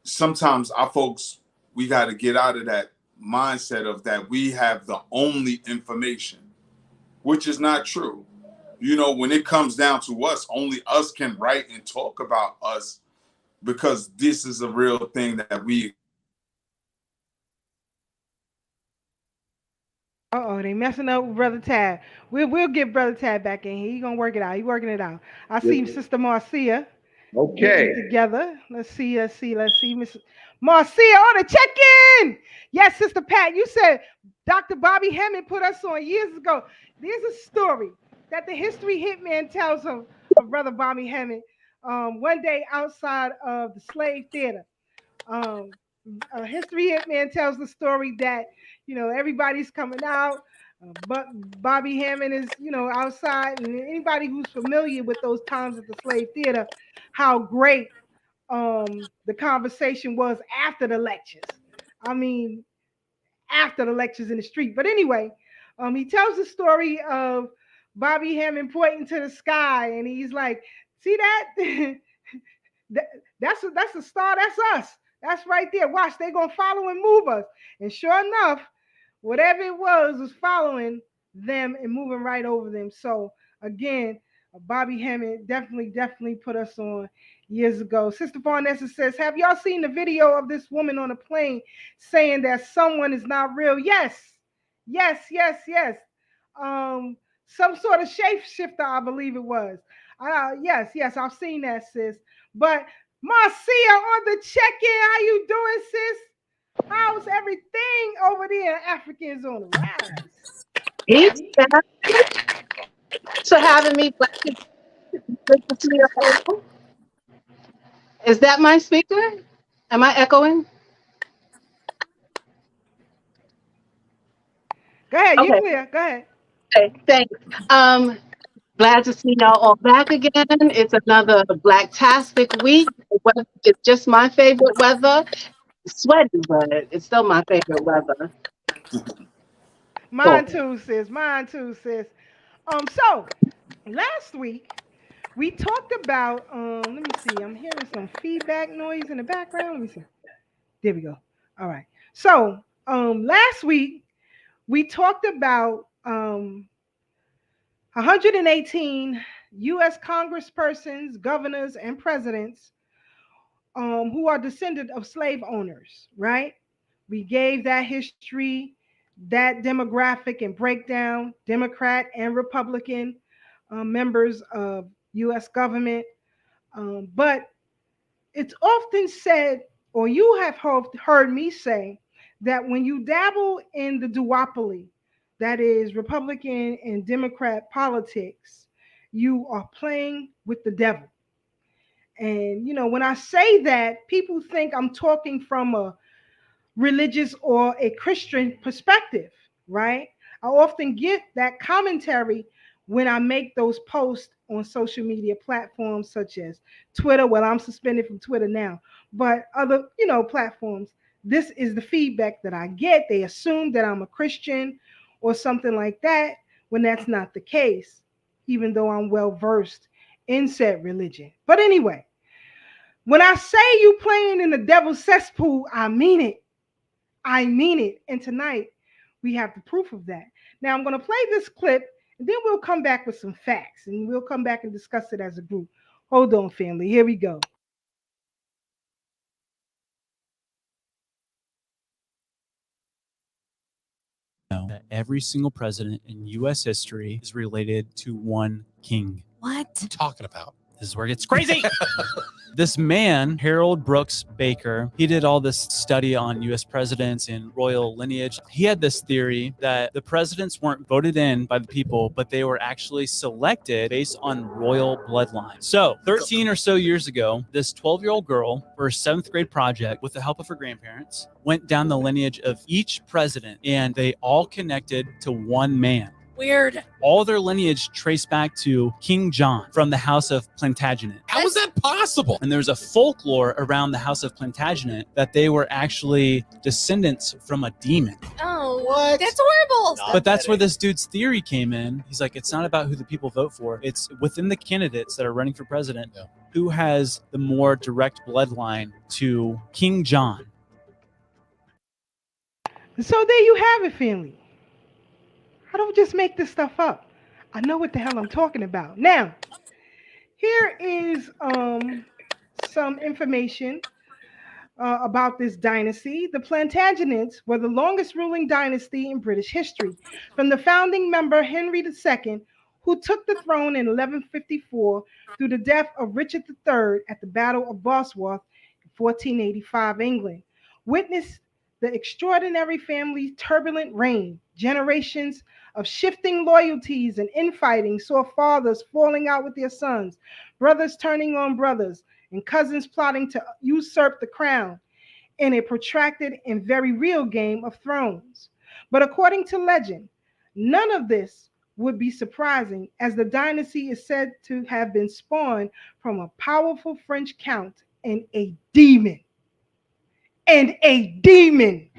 sometimes our folks, we got to get out of that mindset of that we have the only information, which is not true. When it comes down to us, only us can write and talk about us, because this is a real thing that we. They messing up with Brother Tad. We'll get Brother Tad back in here. He gonna work it out. He working it out. I see Sister Marcia getting together. Let's see, Miss Marcia on the check-in. Yes, Sister Pat, you said Dr. Bobby Hemmett put us on years ago. There's a story that the history hitman tells of Brother Bobby Hemmett. One day outside of the slave theater. History hitman tells the story that everybody's coming out, but Bobby Hammond is outside, and anybody who's familiar with those times at the slave theater, how great the conversation was after the lectures. I mean, after the lectures in the street. But anyway, he tells the story of Bobby Hammond pointing to the sky, and he's like, "See that? that's a star. That's us. That's right there. Watch, they're gonna follow and move us." And sure enough, whatever it was following them and moving right over them. So again, Bobby Hammond definitely put us on years ago. Sister Varnessa says, have y'all seen the video of this woman on a plane saying that someone is not real? Yes. Some sort of shapeshifter, I believe it was. Yes, I've seen that, sis. But Marcia on the check-in, how you doing, sis? How's everything over there? Africans on the rise. Thanks for having me. Good to see you all. Is that my speaker? Am I echoing? Go ahead, you're clear. Go ahead. Okay, thanks. Glad to see y'all all back again. It's another Blacktastic week. The weather is just my favorite weather. It's sweaty, but it's still my favorite weather. Mine too, sis. So last week we talked about let me see, I'm hearing some feedback noise in the background. Let me see. There we go. All right. So last week we talked about 118 U.S. congresspersons, governors, and presidents who are descendant of slave owners, right? We gave that history, that demographic and breakdown, Democrat and Republican members of U.S. government. But it's often said, or you have heard me say, that when you dabble in the duopoly, that is Republican and Democrat politics, you are playing with the devil. And, when I say that, people think I'm talking from a religious or a Christian perspective, right? I often get that commentary when I make those posts on social media platforms such as Twitter. Well, I'm suspended from Twitter now, but other, platforms. This is the feedback that I get. They assume that I'm a Christian or something like that when that's not the case, even though I'm well versed in said religion. But anyway, when I say you playing in the devil's cesspool, I mean it. I mean it. And tonight we have the proof of that. Now I'm going to play this clip and then we'll come back with some facts and we'll come back and discuss it as a group. Hold on, family. Here we go. That every single president in U.S. history is related to one king. What? I'm talking about? This is where it gets crazy. This man, Harold Brooks Baker, he did all this study on U.S. presidents and royal lineage. He had this theory that the presidents weren't voted in by the people, but they were actually selected based on royal bloodline. So 13 or so years ago, this 12-year-old girl, for her 7th grade project, with the help of her grandparents, went down the lineage of each president, and they all connected to one man. Weird. All their lineage traced back to King John from the House of Plantagenet. How is that possible? And there's a folklore around the House of Plantagenet that they were actually descendants from a demon. Oh, what? That's horrible. But that's where this dude's theory came in. He's like, it's not about who the people vote for. It's within the candidates that are running for president, who has the more direct bloodline to King John. So there you have it, family. I don't just make this stuff up. I know what the hell I'm talking about. Now, here is some information about this dynasty. The Plantagenets were the longest ruling dynasty in British history, from the founding member Henry II, who took the throne in 1154, through the death of Richard III at the Battle of Bosworth in 1485 England. Witness the extraordinary family's turbulent reign. Generations of shifting loyalties and infighting saw fathers falling out with their sons, brothers turning on brothers, and cousins plotting to usurp the crown in a protracted and very real game of thrones. But according to legend, none of this would be surprising, as the dynasty is said to have been spawned from a powerful French count and a demon. And a demon.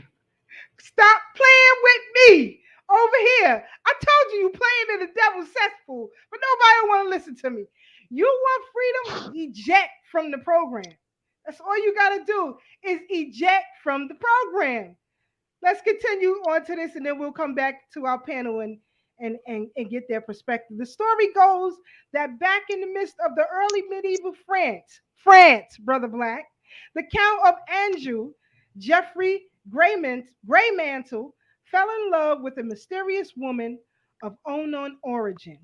Stop playing with me over here. I told you playing in the devil's cesspool, but nobody want to listen to me. You want freedom? Eject from the program. That's all you got to do is eject from the program. Let's continue on to this, and then we'll come back to our panel and get their perspective. The story goes that back in the midst of the early medieval France, Brother Black, the Count of Anjou, Geoffrey Greymantle, fell in love with a mysterious woman of unknown origin.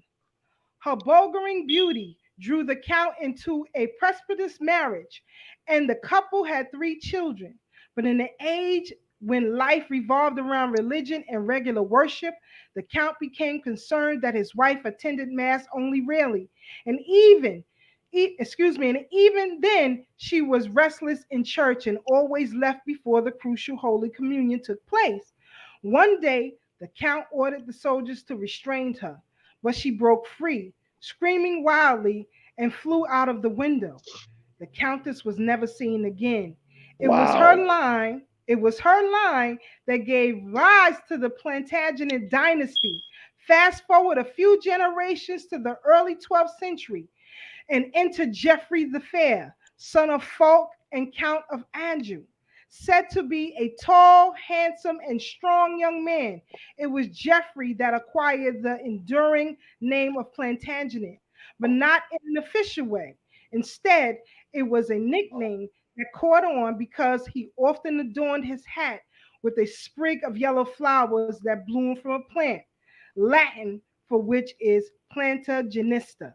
Her bulgering beauty drew the Count into a precipitous marriage, and the couple had 3 children. But in the age when life revolved around religion and regular worship, the Count became concerned that his wife attended Mass only rarely, and even then, she was restless in church and always left before the crucial Holy Communion took place. One day, the Count ordered the soldiers to restrain her, but she broke free, screaming wildly, and flew out of the window. The Countess was never seen again. It was her line that gave rise to the Plantagenet dynasty. Fast forward a few generations to the early 12th century, and enter Geoffrey the Fair, son of Fulk and Count of Anjou. Said to be a tall, handsome, and strong young man, it was Geoffrey that acquired the enduring name of Plantagenet, but not in an official way. Instead, it was a nickname that caught on because he often adorned his hat with a sprig of yellow flowers that bloom from a plant, Latin for which is planta genista.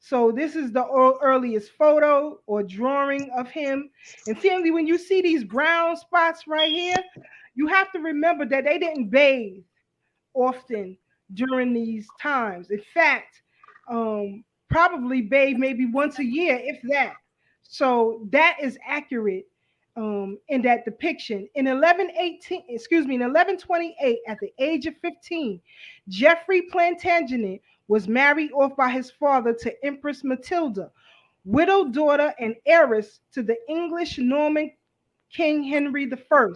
So this is the earliest photo or drawing of him. And family, when you see these brown spots right here, you have to remember that they didn't bathe often during these times. In fact, probably bathe maybe once a year, if that. So that is accurate in that depiction. In 1118, excuse me, in 1128, at the age of 15, Geoffrey Plantagenet was married off by his father to Empress Matilda, widowed daughter and heiress to the English Norman King Henry I.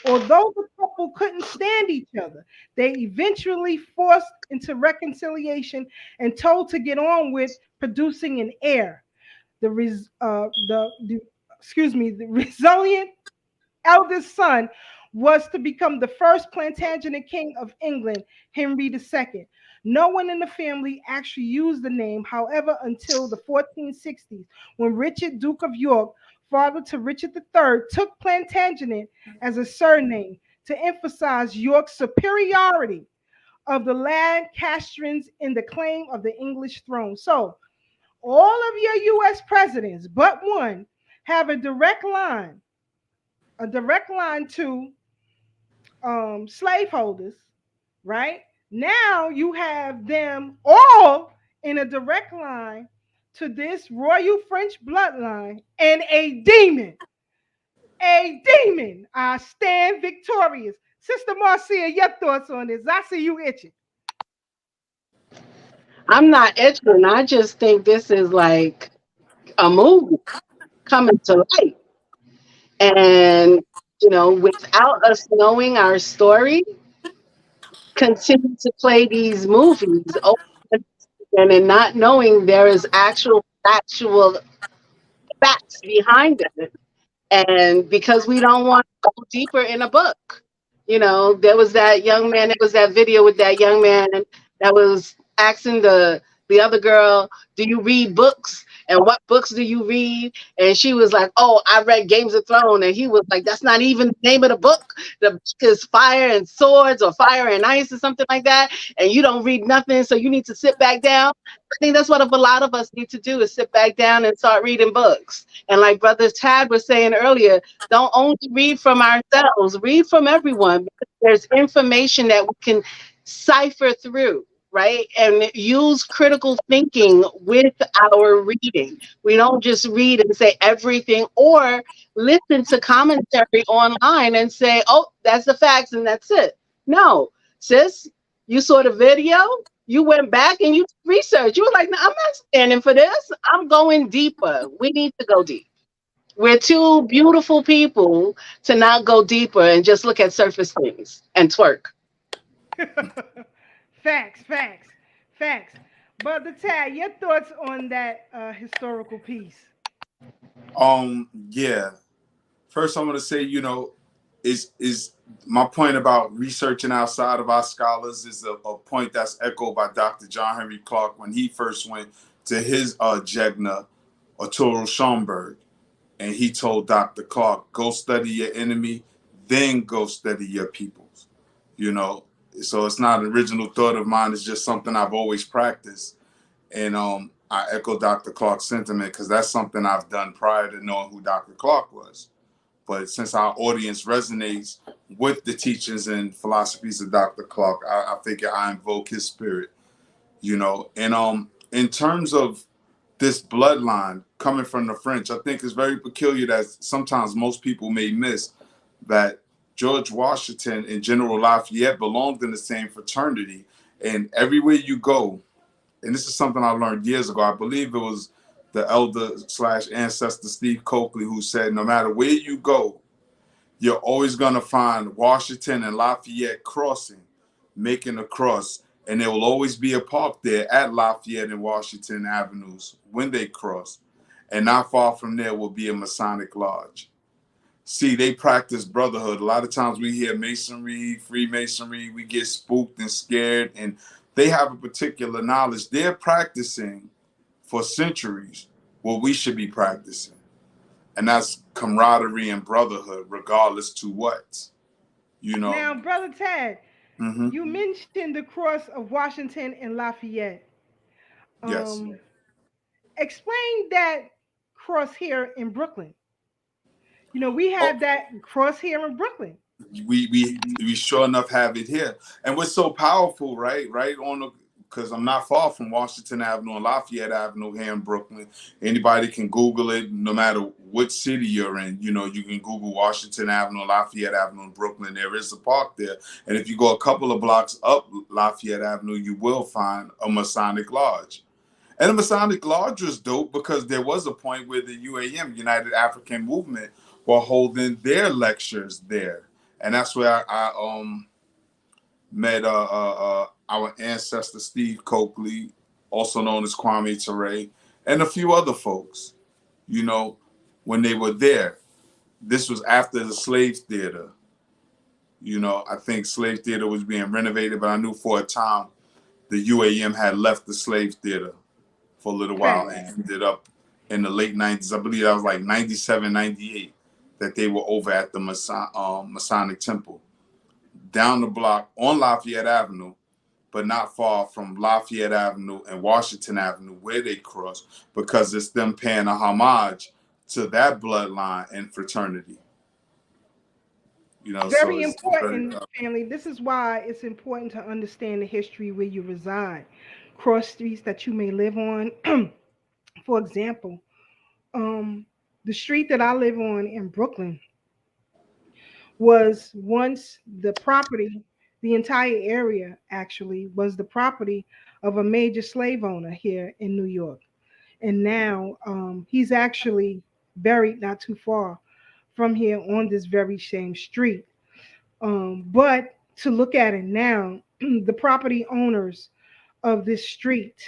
Although the couple couldn't stand each other, they eventually forced into reconciliation and told to get on with producing an heir. The excuse me, the resilient eldest son was to become the first Plantagenet king of England, Henry II. No one in the family actually used the name, however, until the 1460s, when Richard, Duke of York, father to Richard III, took Plantagenet as a surname to emphasize York's superiority of the Lancastrians in the claim of the English throne. So, all of your U.S. presidents, but one, have a direct line to slaveholders, right? Now you have them all in a direct line to this royal French bloodline and a demon. A demon. I stand victorious. Sister Marcia, your thoughts on this? I see you itching. I'm not itching. I just think this is like a movie coming to life. And, without us knowing our story, continue to play these movies over and not knowing there is actual factual facts behind it. And because we don't want to go deeper in a book. There was that young man, it was that video with that young man that was asking the other girl, do you read books? And what books do you read? And she was like, oh, I read Games of Thrones. And he was like, that's not even the name of the book. The book is Fire and Swords or Fire and Ice or something like that. And you don't read nothing, so you need to sit back down. I think that's what a lot of us need to do, is sit back down and start reading books. And like Brother Tad was saying earlier, don't only read from ourselves, read from everyone, because there's information that we can cipher through, right? And use critical thinking with our reading. We don't just read and say everything, or listen to commentary online and say, oh, that's the facts and that's it. No, sis, you saw the video, you went back and you researched. You were like, no, I'm not standing for this. I'm going deeper. We need to go deep. We're two beautiful people to not go deeper and just look at surface things and twerk. Facts. Brother Tad, your thoughts on that historical piece? Yeah. First, I'm gonna say, is my point about researching outside of our scholars is a point that's echoed by Dr. John Henry Clark when he first went to his Jegna, Arturo Schomburg, and he told Dr. Clark, go study your enemy, then go study your peoples. So it's not an original thought of mine. It's just something I've always practiced. And I echo Dr. Clark's sentiment because that's something I've done prior to knowing who Dr. Clark was. But since our audience resonates with the teachings and philosophies of Dr. Clark, I figure I invoke his spirit, And in terms of this bloodline coming from the French, I think it's very peculiar that sometimes most people may miss that George Washington and General Lafayette belonged in the same fraternity. And everywhere you go, and this is something I learned years ago, I believe it was the elder/ancestor Steve Coakley who said, no matter where you go, you're always going to find Washington and Lafayette crossing, making a cross. And there will always be a park there at Lafayette and Washington Avenues when they cross. And not far from there will be a Masonic lodge. See, they practice brotherhood. A lot of times we hear Masonry, Freemasonry, we get spooked and scared, and they have a particular knowledge. They're practicing for centuries what we should be practicing. And that's camaraderie and brotherhood, regardless to what. You know. Now, Brother Tad, Hmm. you mentioned the cross of Washington and Lafayette. Yes. Um, Explain that cross here in Brooklyn. You know, we Oh, have that cross here in Brooklyn. we sure enough have it here, and what's so powerful, right on the, because I'm not far from Washington Avenue and Lafayette Avenue here in Brooklyn. Anybody can Google it, no matter what city you're in. You know, you can Google Washington Avenue, Lafayette Avenue in Brooklyn. There is a park there, and if you go a couple of blocks up Lafayette Avenue, you will find a Masonic Lodge. And the Masonic Lodge was dope because there was a point where the UAM, United African Movement, were holding their lectures there. And that's where I met our ancestor Steve Coakley, also known as Kwame Ture, and a few other folks, you know, when they were there. This was after the slave theater. You know, I think slave theater was being renovated, but I knew for a time the UAM had left the slave theater for a little while and ended up in the late 90s. I believe that was like 97, 98 that they were over at the Masonic Temple. Down the block on Lafayette Avenue, but not far from Lafayette Avenue and Washington Avenue where they cross, because it's them paying a homage to that bloodline and fraternity. You know, so Very it's very important, family. This is why it's important to understand the history where you reside, cross streets that you may live on. For example, the street that I live on in Brooklyn was once the property, the entire area actually was the property of a major slave owner here in New York. And now he's actually buried not too far from here on this very same street. But to look at it now, the property owners of this street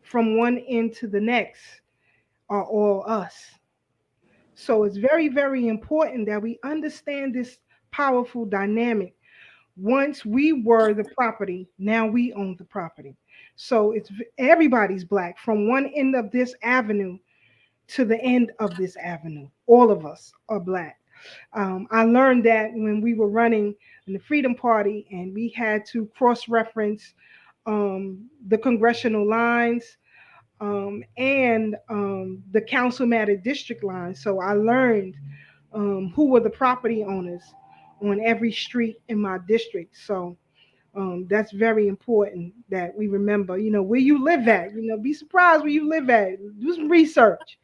from one end to the next are all us. So it's very, very important that we understand this powerful dynamic. Once we were the property, now we own the property. So it's everybody's black from one end of this avenue to the end of this avenue. All of us are black. I learned that when we were running in the Freedom Party and we had to cross reference the congressional lines and the council matter district lines. So I learned who were the property owners on every street in my district. So that's very important that we remember, you know, where you live at. You know, be surprised where you live at. Do some research.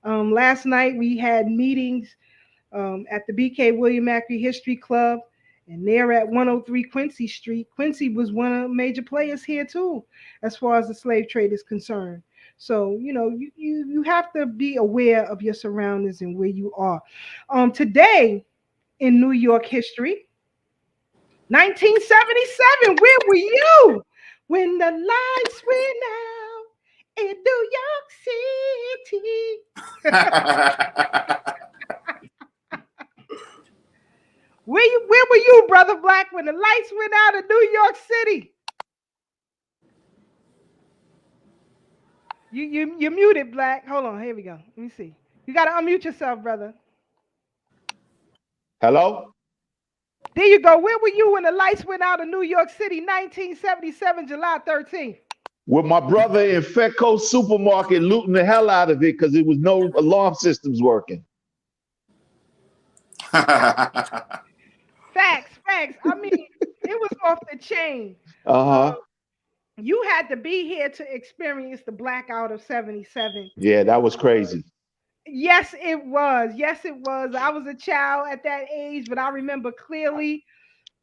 Last night we had meetings at the BK William Macri History Club, and they're at 103 Quincy Street. Quincy was one of the major players here too, as far as the slave trade is concerned. So, you know, you have to be aware of your surroundings and where you are. Today in New York history, 1977, where were you when the lights went out in New York City? Where were you, Brother Black, when the lights went out in New York City? You muted, Black. Hold on, here we go. Let me see. You gotta unmute yourself, brother. Hello? There you go. Where were you when the lights went out in New York City, 1977, July 13th? With my brother in Fetco Supermarket looting the hell out of it because there was no alarm systems working. Facts. I mean, it was off the chain. You had to be here to experience the blackout of 77. Yeah, that was crazy. Yes, it was. Yes, it was. I was a child at that age, but I remember clearly.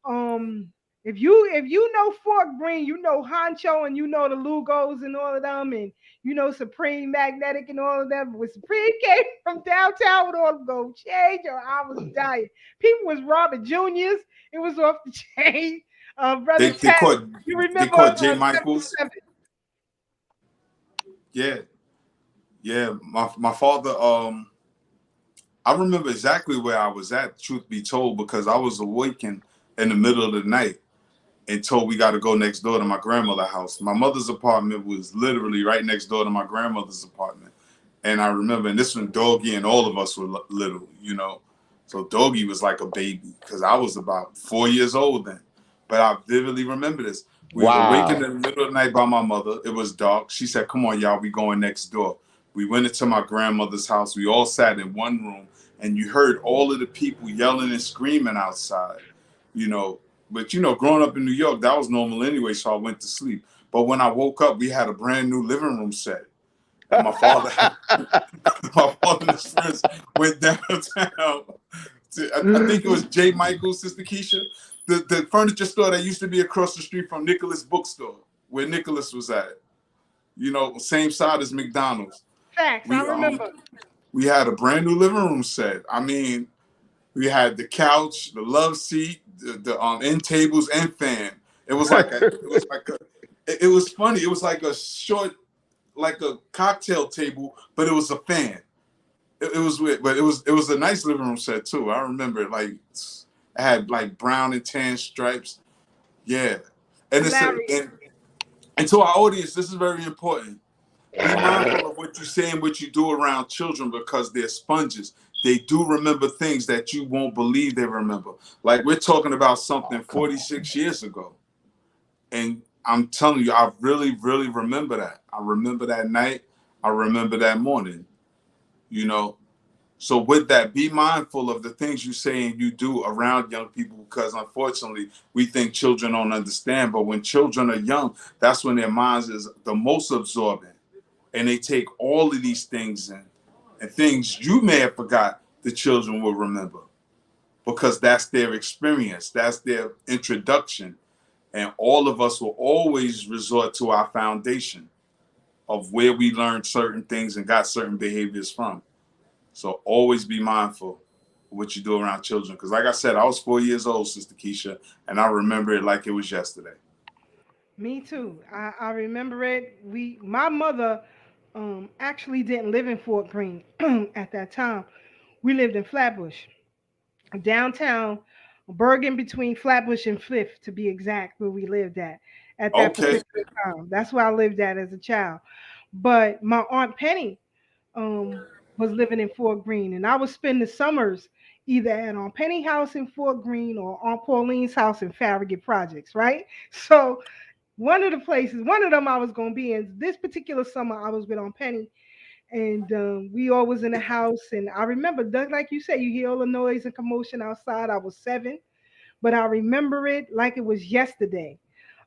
If you know Fort Greene, you know Honcho and you know the Lugos and all of them, and you know Supreme Magnetic and all of them. When Supreme came from downtown with all the gold change, or I was dying. People was robbing juniors. It was off the chain. Brother Ted, you remember they caught J. Michaels? Yeah. My father. I remember exactly where I was at. Truth be told, because I was awakened in the middle of the night and told we got to go next door to my grandmother's house. My mother's apartment was literally right next door to my grandmother's apartment. And I remember, and this when Doggy and all of us were little, you know, So Doggy was like a baby because I was about 4 years old then. But I vividly remember this. We were awakened in the middle of the night by my mother. It was dark. She said, come on, y'all, we going next door. We went into my grandmother's house. We all sat in one room, and you heard all of the people yelling and screaming outside, you know. But, you know, growing up in New York, that was normal anyway, so I went to sleep. But when I woke up, we had a brand new living room set. And my father and his friends went downtown. I think it was J. Michael's, Sister Keisha, the furniture store that used to be across the street from Nicholas Bookstore, where Nicholas was at. You know, same side as McDonald's. Facts, I remember. We had a brand new living room set. I mean, we had the couch, the love seat, the end tables and fan. It was funny. It was like a short, like a cocktail table, but it was a fan. It was weird, but it was a nice living room set too. I remember it, like it had like brown and tan stripes. Yeah. And and to our audience, this is very important. Be mindful of what you say and what you do around children because they're sponges. They do remember things that you won't believe they remember. Like we're talking about something 46 years ago. And I'm telling you, I really, really remember that. I remember that night. I remember that morning, you know. So with that, be mindful of the things you say and you do around young people because unfortunately, we think children don't understand. But when children are young, that's when their minds is the most absorbent. And they take all of these things in. And things you may have forgot, the children will remember. Because that's their experience. That's their introduction. And all of us will always resort to our foundation of where we learned certain things and got certain behaviors from. So always be mindful of what you do around children. Because like I said, I was 4 years old, Sister Keisha, and I remember it like it was yesterday. Me too. I remember it. My mother actually didn't live in Fort Greene at that time. We lived in Flatbush, downtown, Bergen between Flatbush and Fifth to be exact, where we lived at that particular time. That's where I lived at as a child. But my Aunt Penny was living in Fort Greene, and I would spend the summers either at Aunt Penny house in Fort Greene or Aunt Pauline's house in Farragut Projects, right? So one of them I was going to be in. This particular summer, I was with Aunt Penny, and we all was in the house. And I remember, like you said, you hear all the noise and commotion outside. I was 7, but I remember it like it was yesterday,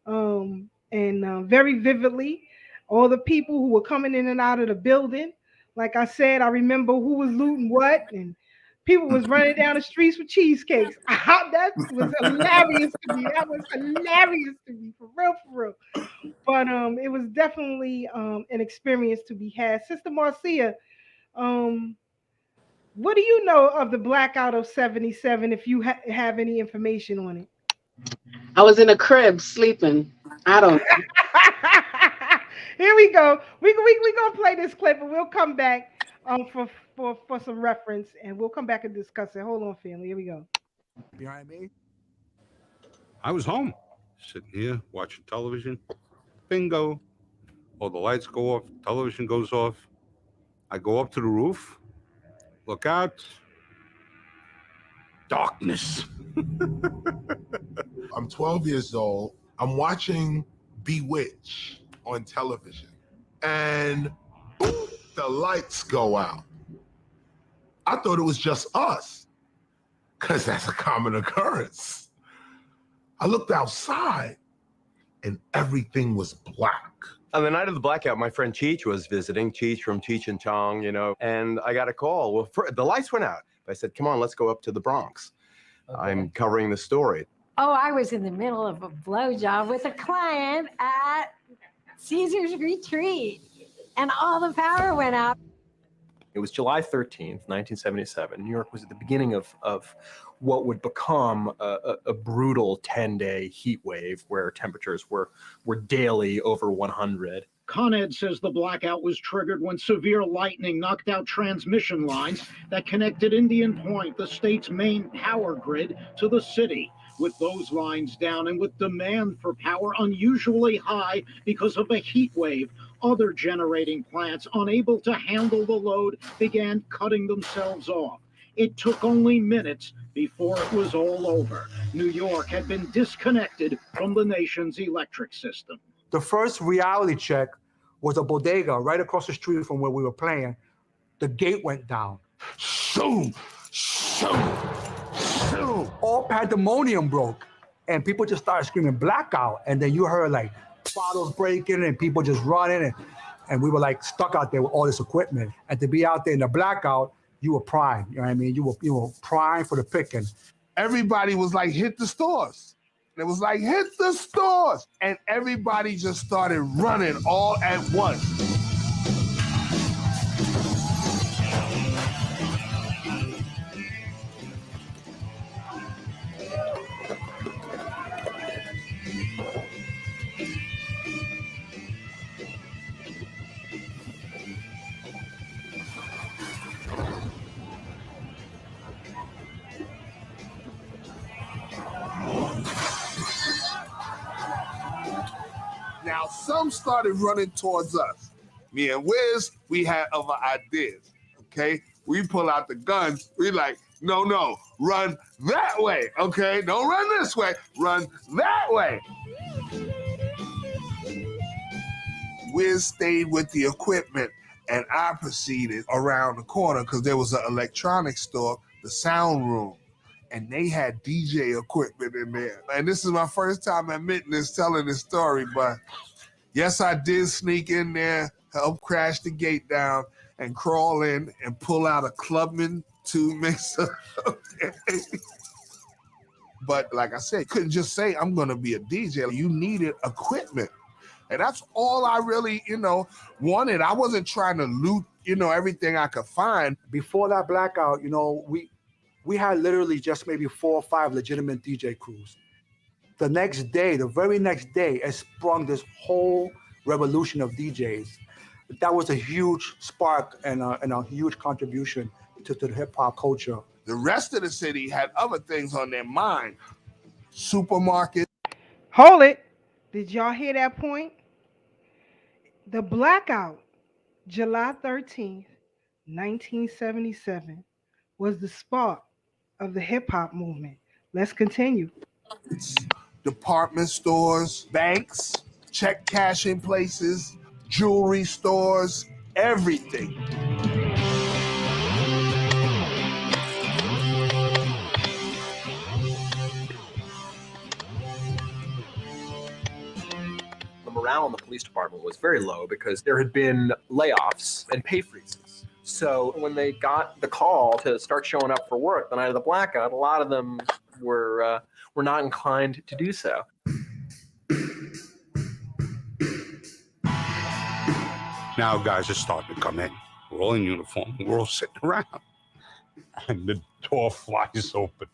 and very vividly. All the people who were coming in and out of the building. Like I said, I remember who was looting what, and people was running down the streets with cheesecakes. That was hilarious to me. That was hilarious to me, for real, for real. But it was definitely an experience to be had. Sister Marcia, what do you know of the blackout of '77? If you have any information on it. I was in a crib sleeping. I don't. Here we go. We gonna play this clip and we'll come back for some reference and we'll come back and discuss it. Hold on, family. Here we go. Behind me, I was home, sitting here watching television. Bingo! All the lights go off, television goes off. I go up to the roof, look out. Darkness. I'm 12 years old. I'm watching Bewitched on television, and the lights go out. I thought it was just us, because that's a common occurrence. I looked outside, and everything was black. On the night of the blackout, my friend Cheech was visiting, Cheech from Cheech and Chong, you know, and I got a call. Well, the lights went out. I said, come on, let's go up to the Bronx. Okay. I'm covering the story. Oh, I was in the middle of a blowjob with a client at Caesar's Retreat, and all the power went out. It was July 13th, 1977. New York was at the beginning of what would become a brutal 10-day heat wave where temperatures were daily over 100. Con Ed says the blackout was triggered when severe lightning knocked out transmission lines that connected Indian Point, the state's main power grid, to the city. With those lines down and with demand for power unusually high because of a heat wave, other generating plants unable to handle the load began cutting themselves off. It took only minutes before it was all over. New York had been disconnected from the nation's electric system. The first reality check was a bodega right across the street from where we were playing. The gate went down. Shoo! Shoo! Shoo! All pandemonium broke, and people just started screaming blackout. And then you heard like bottles breaking and people just running, and we were like stuck out there with all this equipment. And to be out there in the blackout, you were prime. You know what I mean? You were prime for the picking. Everybody was like, hit the stores. It was like, hit the stores. And everybody just started running all at once. Now, some started running towards us. Me and Wiz, we had other ideas, okay? We pull out the guns. We like, no, run that way, okay? Don't run this way, run that way. Wiz stayed with the equipment, and I proceeded around the corner because there was an electronics store, the sound room, and they had DJ equipment in there. And this is my first time admitting this, telling this story, but yes, I did sneak in there, help crash the gate down, and crawl in and pull out a Clubman 2 mixer. But like I said, couldn't just say, I'm gonna be a DJ. You needed equipment. And that's all I really, wanted. I wasn't trying to loot, everything I could find. Before that blackout, we had literally just maybe 4 or 5 legitimate DJ crews. The next day, the very next day, it sprung this whole revolution of DJs. That was a huge spark and a huge contribution to the hip hop culture. The rest of the city had other things on their mind. Supermarket. Hold it. Did y'all hear that point? The blackout, July 13th, 1977, was the spark of the hip hop movement. Let's continue. Department stores, banks, check cashing places, jewelry stores, everything. The morale in the police department was very low because there had been layoffs and pay freezes. So when they got the call to start showing up for work the night of the blackout, a lot of them were not inclined to do so. Now guys are starting to come in. We're all in uniform. We're all sitting around. And the door flies open.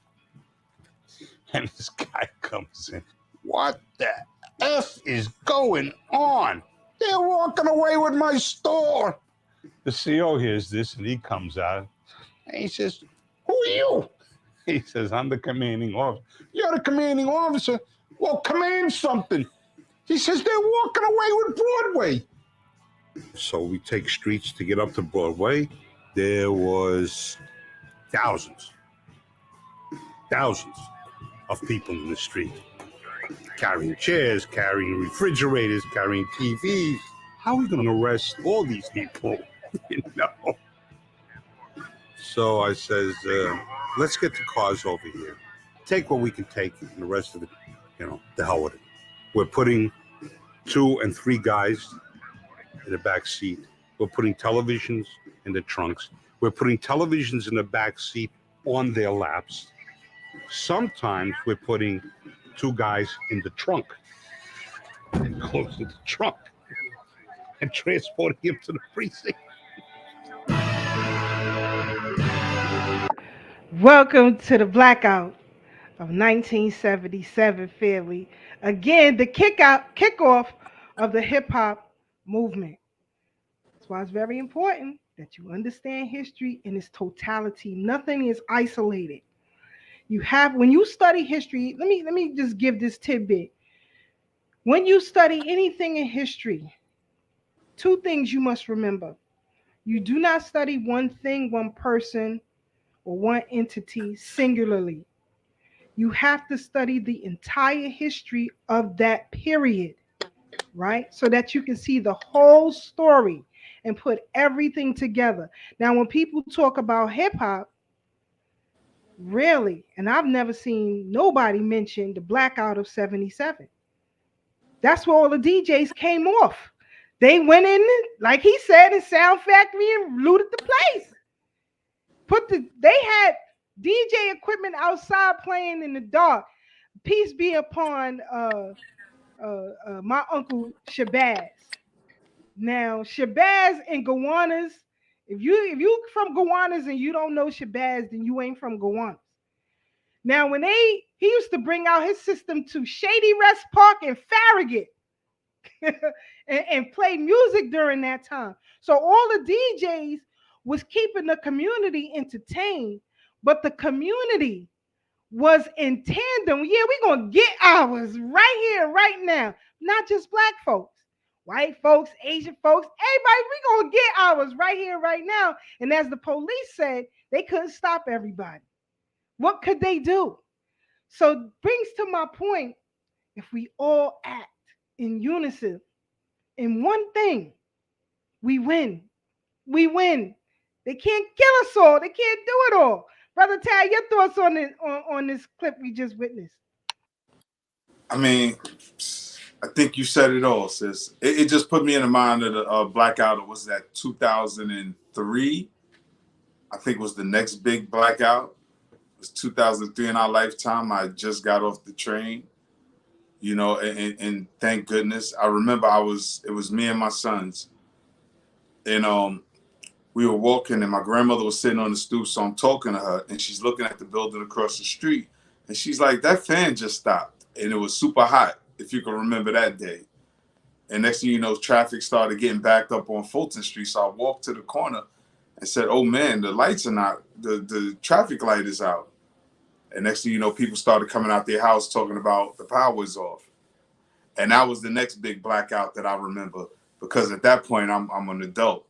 And this guy comes in. What the F is going on? They're walking away with my store. The CO hears this and he comes out. And he says, who are you? He says, I'm the commanding officer. You're the commanding officer? Well, command something. He says, they're walking away with Broadway. So we take streets to get up to Broadway. There was thousands of people in the street. Carrying chairs, carrying refrigerators, carrying TVs. How are we going to arrest all these people? So I says, let's get the cars over here. Take what we can take, and the rest of it, the hell with it. We're putting 2 and 3 guys in the back seat. We're putting televisions in the trunks. We're putting televisions in the back seat on their laps. Sometimes we're putting 2 guys in the trunk and closing the trunk and transporting him to the precinct. Welcome to the blackout of 1977, family. Again, the kickoff of the hip hop movement. That's why it's very important that you understand history in its totality. Nothing is isolated. When you study history, let me just give this tidbit. When you study anything in history, 2 things you must remember. You do not study one thing, one person, or one entity singularly. You have to study the entire history of that period, right? So that you can see the whole story and put everything together. Now, when people talk about hip hop, really, and I've never seen nobody mention the blackout of 77. That's where all the DJs came off. They went in, like he said, in Sound Factory and looted the place. They had DJ equipment outside playing in the dark. Peace be upon my uncle Shabazz. Now, Shabazz and Gowanus, if you from Gowanus and you don't know Shabazz, then you ain't from Gowanus. Now, he used to bring out his system to Shady Rest Park and Farragut and play music during that time. So all the DJs was keeping the community entertained, but the community was in tandem. Yeah, we're going to get ours right here, right now. Not just black folks, white folks, Asian folks, everybody, we're going to get ours right here, right now. And as the police said, they couldn't stop everybody. What could they do? So brings to my point, if we all act in unison in one thing, we win. We win. They can't kill us all. They can't do it all. Brother Tad, your thoughts on this clip we just witnessed? I mean, I think you said it all, sis. It just put me in the mind of the blackout. Was that 2003? I think was the next big blackout. It was 2003 in our lifetime. I just got off the train, you know, and thank goodness. I remember it was me and my sons, and we were walking, and my grandmother was sitting on the stoop, so I'm talking to her, and she's looking at the building across the street, and she's like, that fan just stopped, and it was super hot, if you can remember that day. And next thing you know, traffic started getting backed up on Fulton Street, so I walked to the corner and said, oh man, the lights are not, the traffic light is out. And next thing you know, people started coming out their house talking about the power is off. And that was the next big blackout that I remember, because at that point, I'm an adult.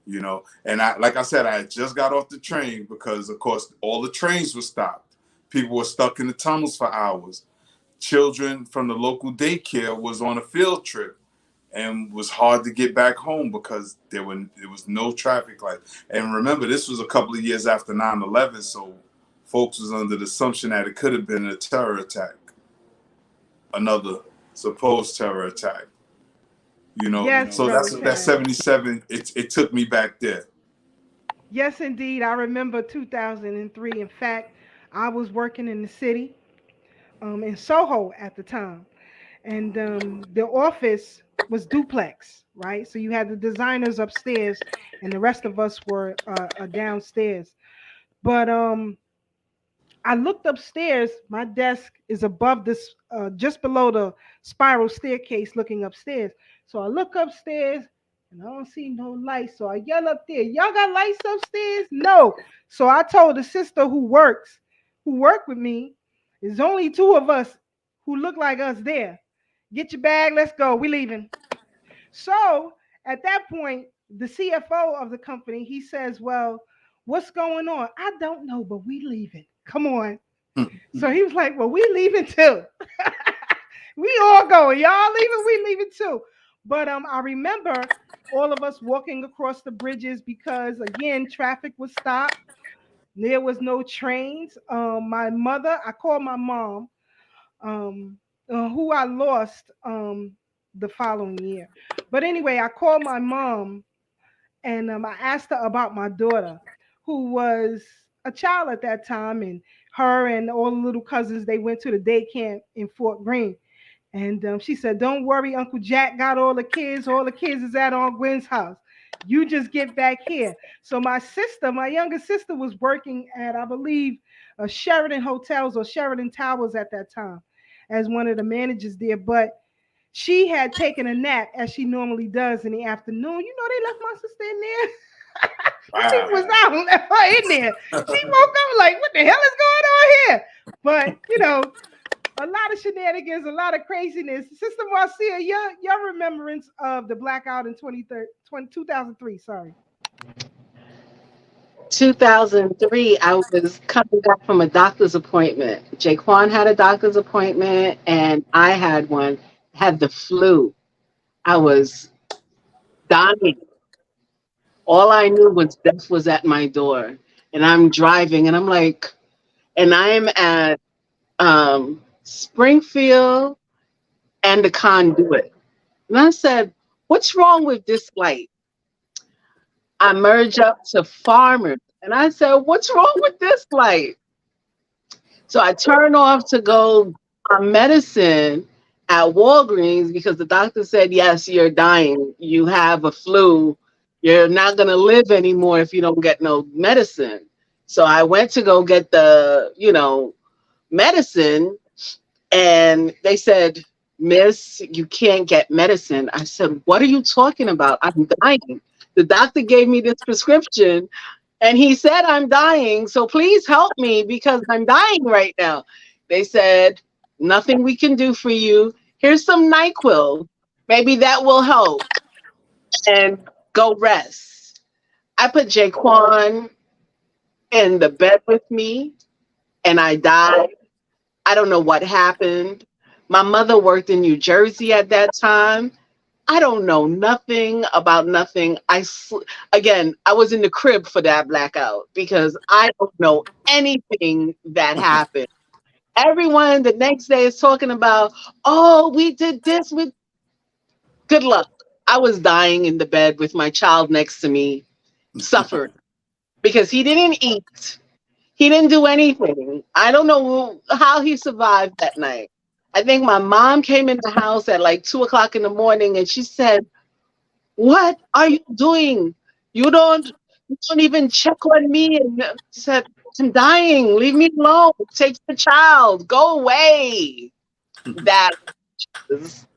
You know, and like I said, I had just got off the train because, of course, all the trains were stopped. People were stuck in the tunnels for hours. Children from the local daycare was on a field trip and was hard to get back home because there was no traffic light. And remember, this was a couple of years after 9/11, so folks was under the assumption that it could have been a terror attack, another supposed terror attack. You know, yes, so that's 77. It took me back there. Yes, indeed. I remember 2003. In fact, I was working in the city, in Soho at the time, and the office was duplex, right? So you had the designers upstairs, and the rest of us were downstairs. But I looked upstairs. My desk is above this, just below the spiral staircase looking upstairs. So I look upstairs and I don't see no lights. So I yell up there, y'all got lights upstairs? No. So I told the sister who worked with me, there's only two of us who look like us there. Get your bag, let's go. We leaving. So at that point, the CFO of the company, he says, well, what's going on? I don't know, but we leaving. Come on. So he was like, well, we leaving too. We all going. Y'all leaving, we leaving too. But I remember all of us walking across the bridges because, again, traffic was stopped. There was no trains. My mother, I called my mom, who I lost the following year. But anyway, I called my mom and I asked her about my daughter, who was a child at that time, and her and all the little cousins, they went to the day camp in Fort Greene. And she said, don't worry, Uncle Jack got all the kids. All the kids is at Aunt Gwen's house. You just get back here. So my younger sister was working at, I believe, Sheridan Hotels or Sheridan Towers at that time as one of the managers there. But she had taken a nap, as she normally does in the afternoon. You know, they left my sister in there. She was out, left her in there. She woke up like, what the hell is going on here? But, you know, a lot of shenanigans, a lot of craziness. Sister Marcia, your remembrance of the blackout in 2003, sorry. 2003, I was coming back from a doctor's appointment. Jaquan had a doctor's appointment, and I had one, had the flu. I was dying. All I knew was death was at my door. And I'm driving, and I'm like, and I'm at Springfield and the Conduit. And I said, what's wrong with this light? I merge up to Farmers. And I said, what's wrong with this light? So I turn off to go on medicine at Walgreens because the doctor said, yes, you're dying. You have a flu. You're not going to live anymore if you don't get no medicine. So I went to go get the, medicine. And they said, Miss, you can't get medicine. I said, what are you talking about? I'm dying. The doctor gave me this prescription and he said, I'm dying. So please help me because I'm dying right now. They said, nothing we can do for you. Here's some NyQuil. Maybe that will help. And go rest. I put Jaquan in the bed with me and I died. I don't know what happened. My mother worked in New Jersey at that time. I don't know nothing about nothing. Again, I was in the crib for that blackout because I don't know anything that happened. Everyone the next day is talking about, oh, we did this with good luck. I was dying in the bed with my child next to me, suffered because he didn't eat. He didn't do anything. I don't know how he survived that night. I think my mom came in the house at like 2:00 in the morning and she said, what are you doing? You don't even check on me. And I said, I'm dying. Leave me alone. Take the child. Go away. That was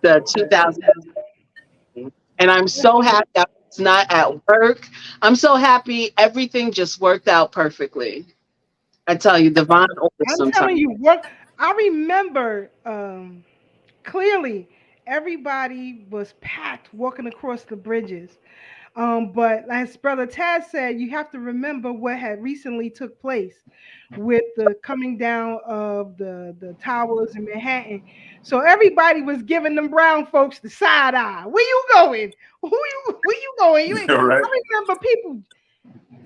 the 2000. And I'm so happy I was not at work. I'm so happy everything just worked out perfectly. I tell you, divine order I'm sometimes. telling you, what I remember clearly, everybody was packed walking across the bridges. But as Brother Taz said, you have to remember what had recently took place with the coming down of the towers in Manhattan. So everybody was giving them brown folks the side eye. Where you going? Where you going? You ain't. Right. I remember people.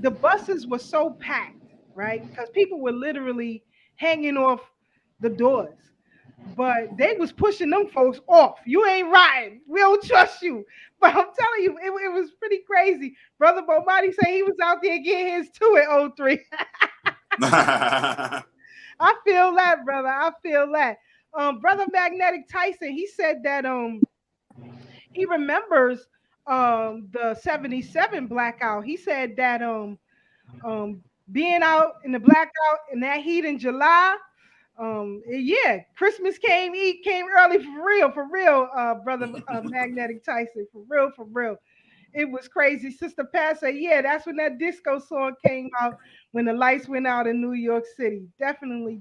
The buses were so packed, right? Because people were literally hanging off the doors. But they was pushing them folks off. You ain't riding. We don't trust you. But I'm telling you, it was pretty crazy. Brother Bomati said he was out there getting his too at 03. I feel that, brother. I feel that. Brother Magnetic Tyson, he said that he remembers the 77 blackout. He said that being out in the blackout in that heat in July, yeah, Christmas came early for real, brother Magnetic Tyson, for real. It was crazy. Sister Pat said, yeah, that's when that disco song came out when the lights went out in New York City. Definitely.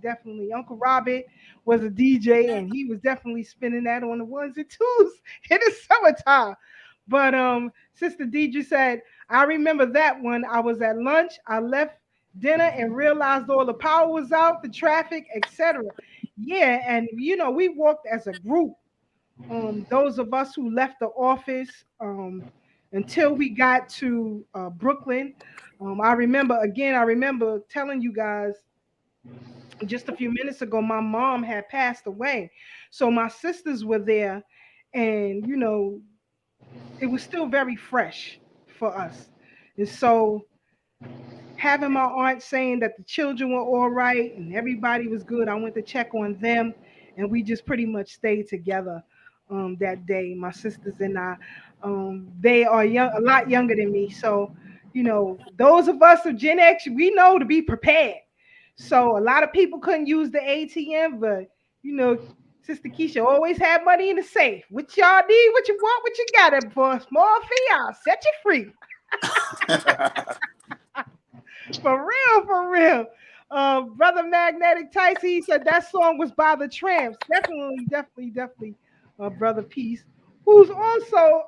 Uncle Robert was a DJ and he was definitely spinning that on the ones and twos in the summertime. But Sister Deidre said, I remember that one. I was at lunch. I left dinner and realized all the power was out, the traffic, etc. Yeah, and we walked as a group. Those of us who left the office until we got to Brooklyn. I remember telling you guys just a few minutes ago, my mom had passed away. So my sisters were there, and it was still very fresh for us. And so having my aunt saying that the children were all right and everybody was good, I went to check on them, and we just pretty much stayed together that day. My sisters and I, they are young, a lot younger than me. So, those of us of Gen X, we know to be prepared. So a lot of people couldn't use the ATM, but Sister Keisha always had money in the safe. What y'all need, what you want, what you got it for a small fee, I'll set you free. For real. Brother Magnetic Tyson, he said that song was by the Tramps. Definitely. Brother Peace, who's also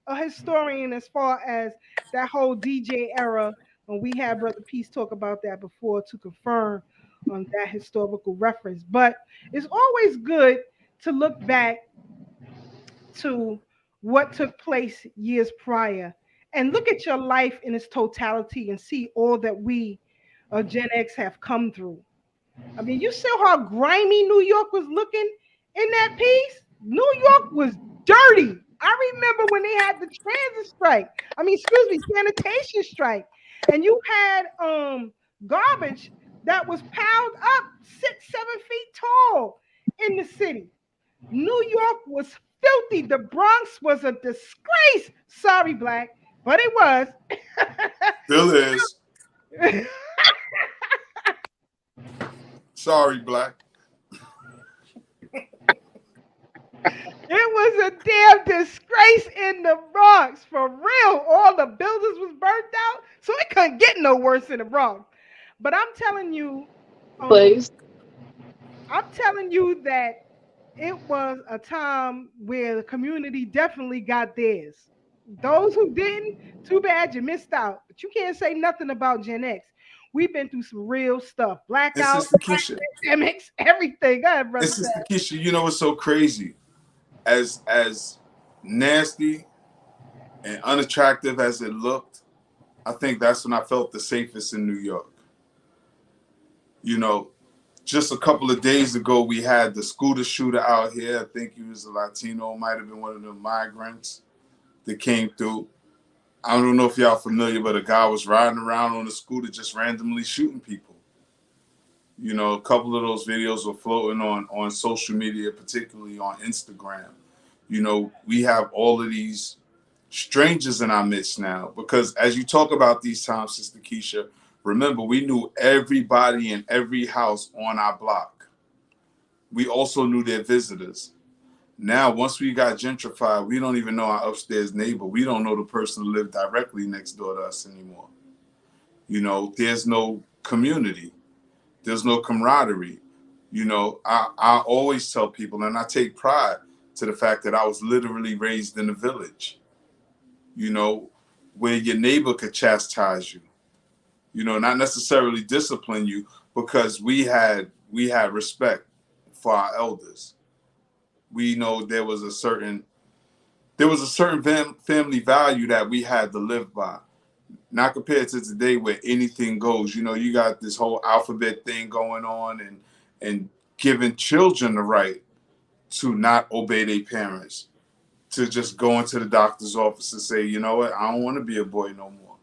a historian as far as that whole DJ era, and we had Brother Peace talk about that before to confirm on that historical reference. But it's always good to look back to what took place years prior and look at your life in its totality and see all that we Gen X have come through. I mean, you saw how grimy New York was looking in that piece. New York was dirty. I remember when they had the transit strike. I mean, excuse me, sanitation strike. And you had garbage that was piled up 6, 7 feet tall in the city. New York was filthy. The Bronx was a disgrace. Sorry, Black, but it was. Still is. Sorry, Black. It was a damn disgrace in the Bronx, for real. All the buildings was burnt out, so it couldn't get no worse in the Bronx. But I'm telling you, Please. I'm telling you that it was a time where the community definitely got theirs. Those who didn't, too bad you missed out. But you can't say nothing about Gen X. We've been through some real stuff. Blackouts, Sister Keisha, pandemics, everything. Go ahead, brother. Sister Keisha, you know what's so crazy? As nasty and unattractive as it looked, I think that's when I felt the safest in New York. You know, just a couple of days ago, we had the scooter shooter out here. I think he was a Latino, might have been one of the migrants that came through. I don't know if y'all familiar, but a guy was riding around on a scooter just randomly shooting people. You know, a couple of those videos were floating on social media, particularly on Instagram. You know, we have all of these strangers in our midst now, because as you talk about these times, Sister Keisha, remember, we knew everybody in every house on our block. We also knew their visitors. Now, once we got gentrified, we don't even know our upstairs neighbor. We don't know the person who lived directly next door to us anymore. You know, there's no community. There's no camaraderie. You know, I always tell people, and I take pride to the fact that I was literally raised in a village, you know, where your neighbor could chastise you, you know, not necessarily discipline you, because we had respect for our elders. We know there was a certain family value that we had to live by. Not compared to today where anything goes. You know, you got this whole alphabet thing going on and giving children the right to not obey their parents, to just go into the doctor's office and say, you know what, I don't want to be a boy no more.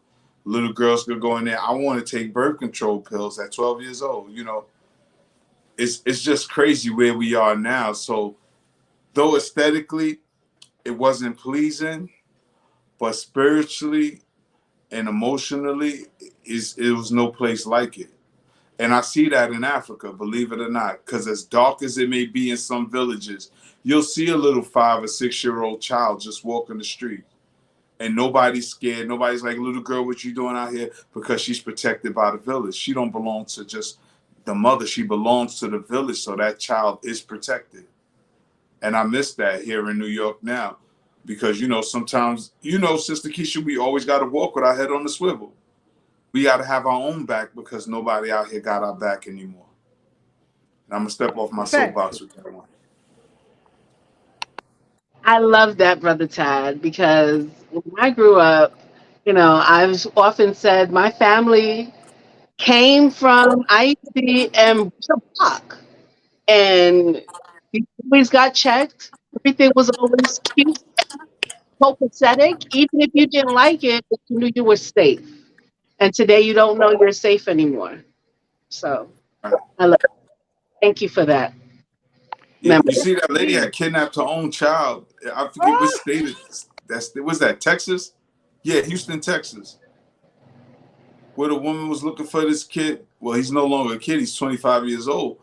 Little girls could go in there, I want to take birth control pills at 12 years old. You know, it's just crazy where we are now. So though aesthetically it wasn't pleasing, but spiritually and emotionally, it was no place like it. And I see that in Africa, believe it or not, because as dark as it may be in some villages, you'll see a little 5 or 6 year old child just walking the street. And nobody's scared. Nobody's like, little girl, what you doing out here? Because she's protected by the village. She don't belong to just the mother. She belongs to the village, so that child is protected. And I miss that here in New York now. Because, you know, sometimes, you know, Sister Keisha, we always got to walk with our head on the swivel. We got to have our own back because nobody out here got our back anymore. And I'm going to step off my soapbox with that one. I love that, Brother Tad, because when I grew up, you know, I've often said my family came from IEC and Block, and we always got checked. Everything was always cute, copacetic. Even if you didn't like it, but you knew you were safe. And today you don't know you're safe anymore. So I love it. Thank you for that. Yeah, you see that lady had kidnapped her own child. I forget which state was that, Texas? Yeah, Houston, Texas. Where the woman was looking for this kid. Well, he's no longer a kid, he's 25 years old.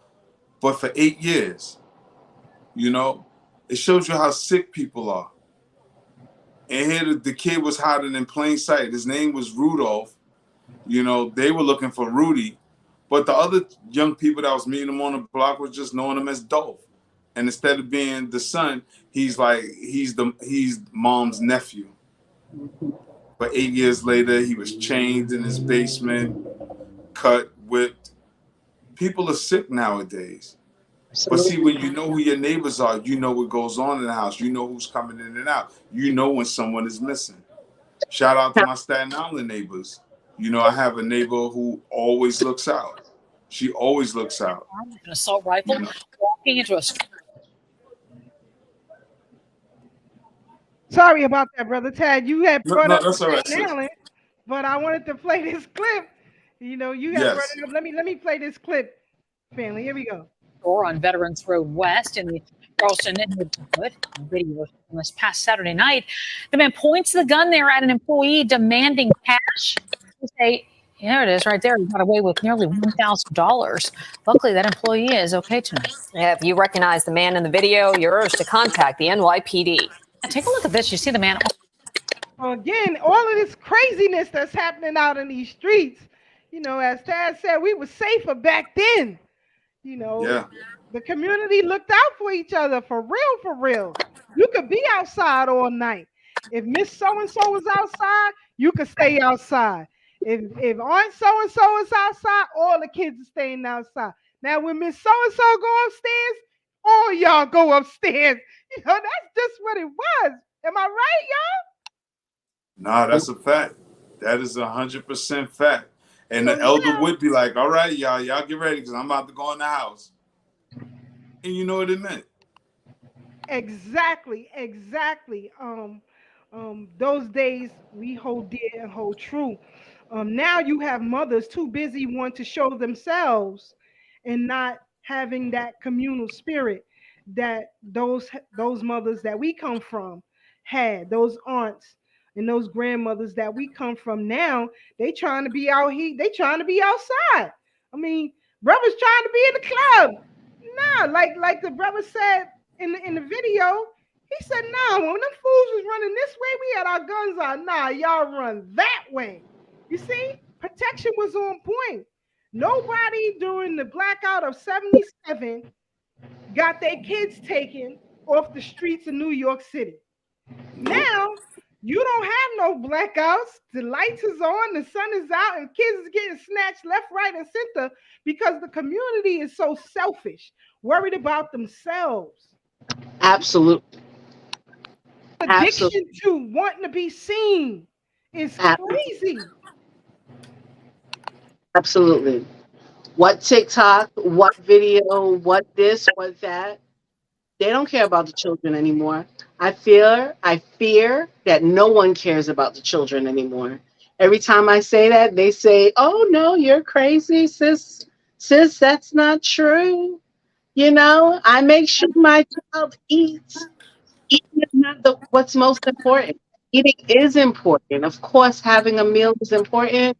But for 8 years, you know, it shows you how sick people are. And here the kid was hiding in plain sight. His name was Rudolph. You know, they were looking for Rudy. But the other young people that was meeting him on the block was just knowing him as Dolph. And instead of being the son, he's mom's nephew. But 8 years later, he was chained in his basement, cut, whipped. People are sick nowadays. But see, when you know who your neighbors are, you know what goes on in the house. You know who's coming in and out. You know when someone is missing. Shout out to my Staten Island neighbors. You know, I have a neighbor who always looks out. She always looks out. An assault rifle walking into a Sorry about that, Brother Tad. You had brought No, up that's all right, Staten sis. Island, but I wanted to play this clip. You know, you had brought Yes. it up. Let me play this clip, family. Here we go. store on Veterans Road West in the Charleston neighborhood. Video from this past Saturday night. The man points the gun there at an employee demanding cash. They say, there it is right there. He got away with nearly $1,000. Luckily, that employee is okay tonight. Yeah, if you recognize the man in the video, you're urged to contact the NYPD. And take a look at this. You see the man. Well, again, all of this craziness that's happening out in these streets. You know, as Tad said, we were safer back then. You know, Yeah. the community looked out for each other for real, for real. You could be outside all night. If Miss So-and-so was outside, you could stay outside. If Aunt So-and-so is outside, all the kids are staying outside. Now, when Miss So-and-so go upstairs, all y'all go upstairs. You know, that's just what it was. Am I right, y'all? Nah, that's a fact. That is 100% fact. And the elder would be like, all right, y'all get ready because I'm about to go in the house. And you know what it meant. Exactly. Those days we hold dear and hold true. Now you have mothers too busy wanting to show themselves and not having that communal spirit that those mothers that we come from had, those aunts and those grandmothers that we come from. Now they trying to be out here, they trying to be outside. I mean, brothers trying to be in the club. Nah, like the brother said in the video, he said, nah, when them fools was running this way, we had our guns out. Nah, y'all run that way. You see, protection was on point. Nobody during the blackout of 77 got their kids taken off the streets of New York City. Now, you don't have no blackouts. The lights is on, the sun is out, and kids is getting snatched left, right, and center because the community is so selfish, worried about themselves. Absolutely. Addiction to wanting to be seen is crazy. Absolutely. What TikTok, what video, what this, what that. They don't care about the children anymore. I fear that no one cares about the children anymore. Every time I say that, they say, oh no, you're crazy, sis. Sis, that's not true. You know, I make sure my child eats. Eating is not what's most important. Eating is important. Of course, having a meal is important,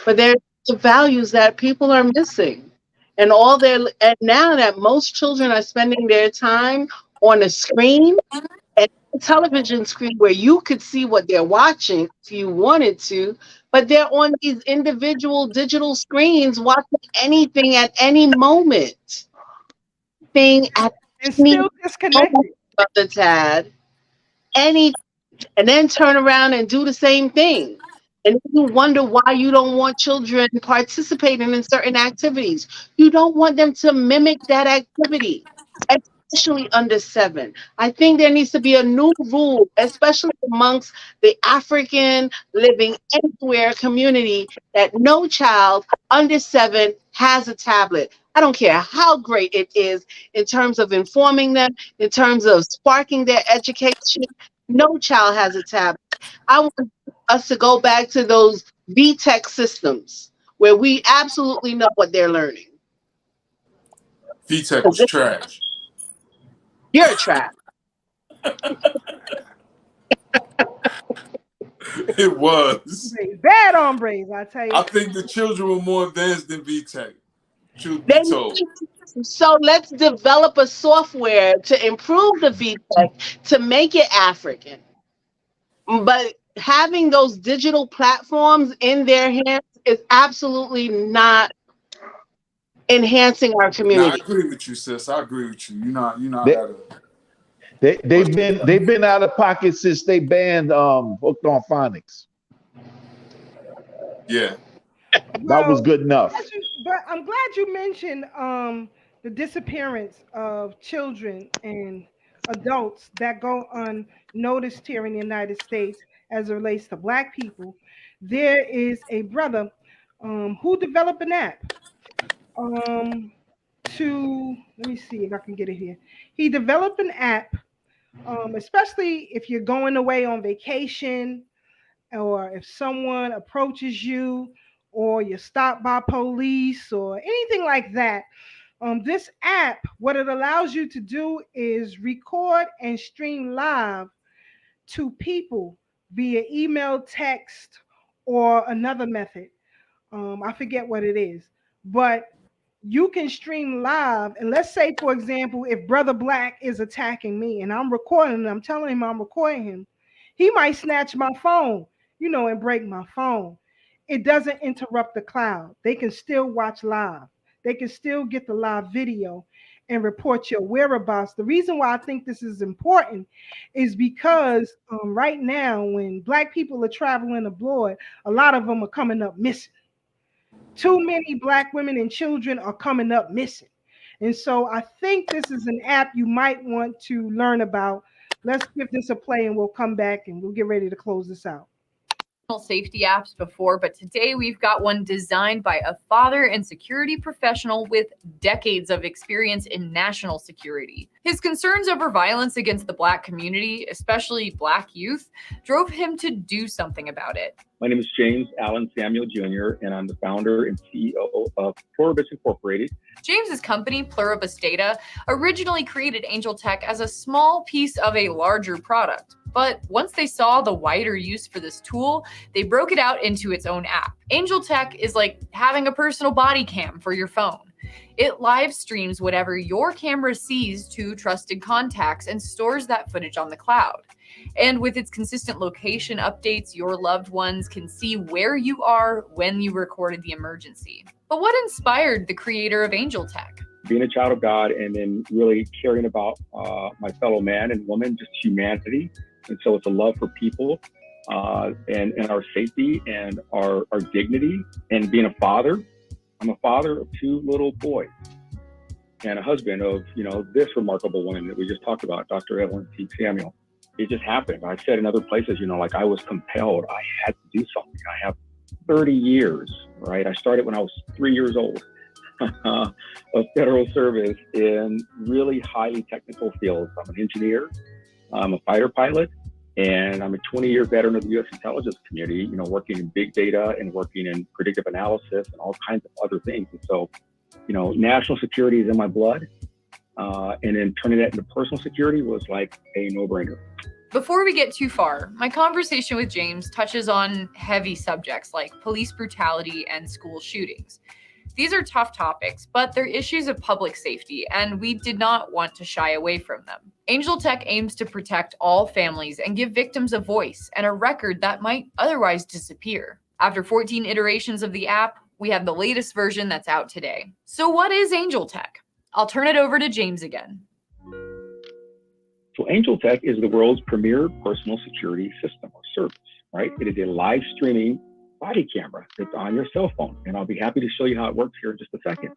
but there's the values that people are missing. And now that most children are spending their time on a screen, and a television screen where you could see what they're watching if you wanted to, but they're on these individual digital screens watching anything at any moment. Thing at and still disconnected. Brother Tad, and then turn around and do the same thing. And you wonder why you don't want children participating in certain activities. You don't want them to mimic that activity, especially under 7. I think there needs to be a new rule, especially amongst the African living anywhere community, that no child under 7 has a tablet. I don't care how great it is in terms of informing them, in terms of sparking their education. No child has a tablet. I want us to go back to those VTech systems where we absolutely know what they're learning. VTech was trash. You're trash. It was. Bad hombres, I tell you. I think the children were more advanced than VTech. Truth be told. So let's develop a software to improve the VTech to make it African. But having those digital platforms in their hands is absolutely not enhancing our community. I agree with you, sis. I agree with you. You know how to. They've been out of pocket since they banned Hooked on Phonics. Yeah. That was good enough. But I'm glad you mentioned the disappearance of children and adults that go unnoticed here in the United States as it relates to Black people. There is a brother who developed an app to, let me see if I can get it here. He developed an app, especially if you're going away on vacation, or if someone approaches you, or you're stopped by police or anything like that. This app, what it allows you to do is record and stream live to people via email, text, or another method. I forget what it is, but you can stream live. And let's say, for example, if Brother Black is attacking me and I'm recording and I'm telling him I'm recording him, he might snatch my phone, and break my phone. It doesn't interrupt the cloud. They can still watch live. They can still get the live video and report your whereabouts. The reason why I think this is important is because right now, when Black people are traveling abroad, a lot of them are coming up missing. Too many Black women and children are coming up missing. And so I think this is an app you might want to learn about. Let's give this a play and we'll come back and we'll get ready to close this out. Safety apps before, but today we've got one designed by a father and security professional with decades of experience in national security. His concerns over violence against the Black community, especially Black youth, drove him to do something about it. My name is James Allen Samuel Jr., and I'm the founder and CEO of Pluribus Incorporated. James's company, Pluribus Data, originally created Angel Tech as a small piece of a larger product. But once they saw the wider use for this tool, they broke it out into its own app. Angel Tech is like having a personal body cam for your phone. It live streams whatever your camera sees to trusted contacts and stores that footage on the cloud. And with its consistent location updates, your loved ones can see where you are when you recorded the emergency. But what inspired the creator of Angel Tech? Being a child of God and then really caring about my fellow man and woman, just humanity. And so it's a love for people and our safety and our dignity. And being a father, I'm a father of two little boys and a husband of, this remarkable woman that we just talked about, Dr. Evelyn T. Samuel. It just happened. I said in other places, I was compelled. I had to do something. I have 30 years, right? I started when I was 3 years old of federal service in really highly technical fields. I'm an engineer, I'm a fighter pilot, and I'm a 20-year veteran of the U.S. intelligence community, working in big data and working in predictive analysis and all kinds of other things. And so, national security is in my blood. And then turning that into personal security was like a no-brainer. Before we get too far, my conversation with James touches on heavy subjects like police brutality and school shootings. These are tough topics, but they're issues of public safety, and we did not want to shy away from them. Angel Tech aims to protect all families and give victims a voice and a record that might otherwise disappear. After 14 iterations of the app, we have the latest version that's out today. So what is Angel Tech? I'll turn it over to James again. So Angel Tech is the world's premier personal security system or service, right? It is a live streaming body camera that's on your cell phone. And I'll be happy to show you how it works here in just a second.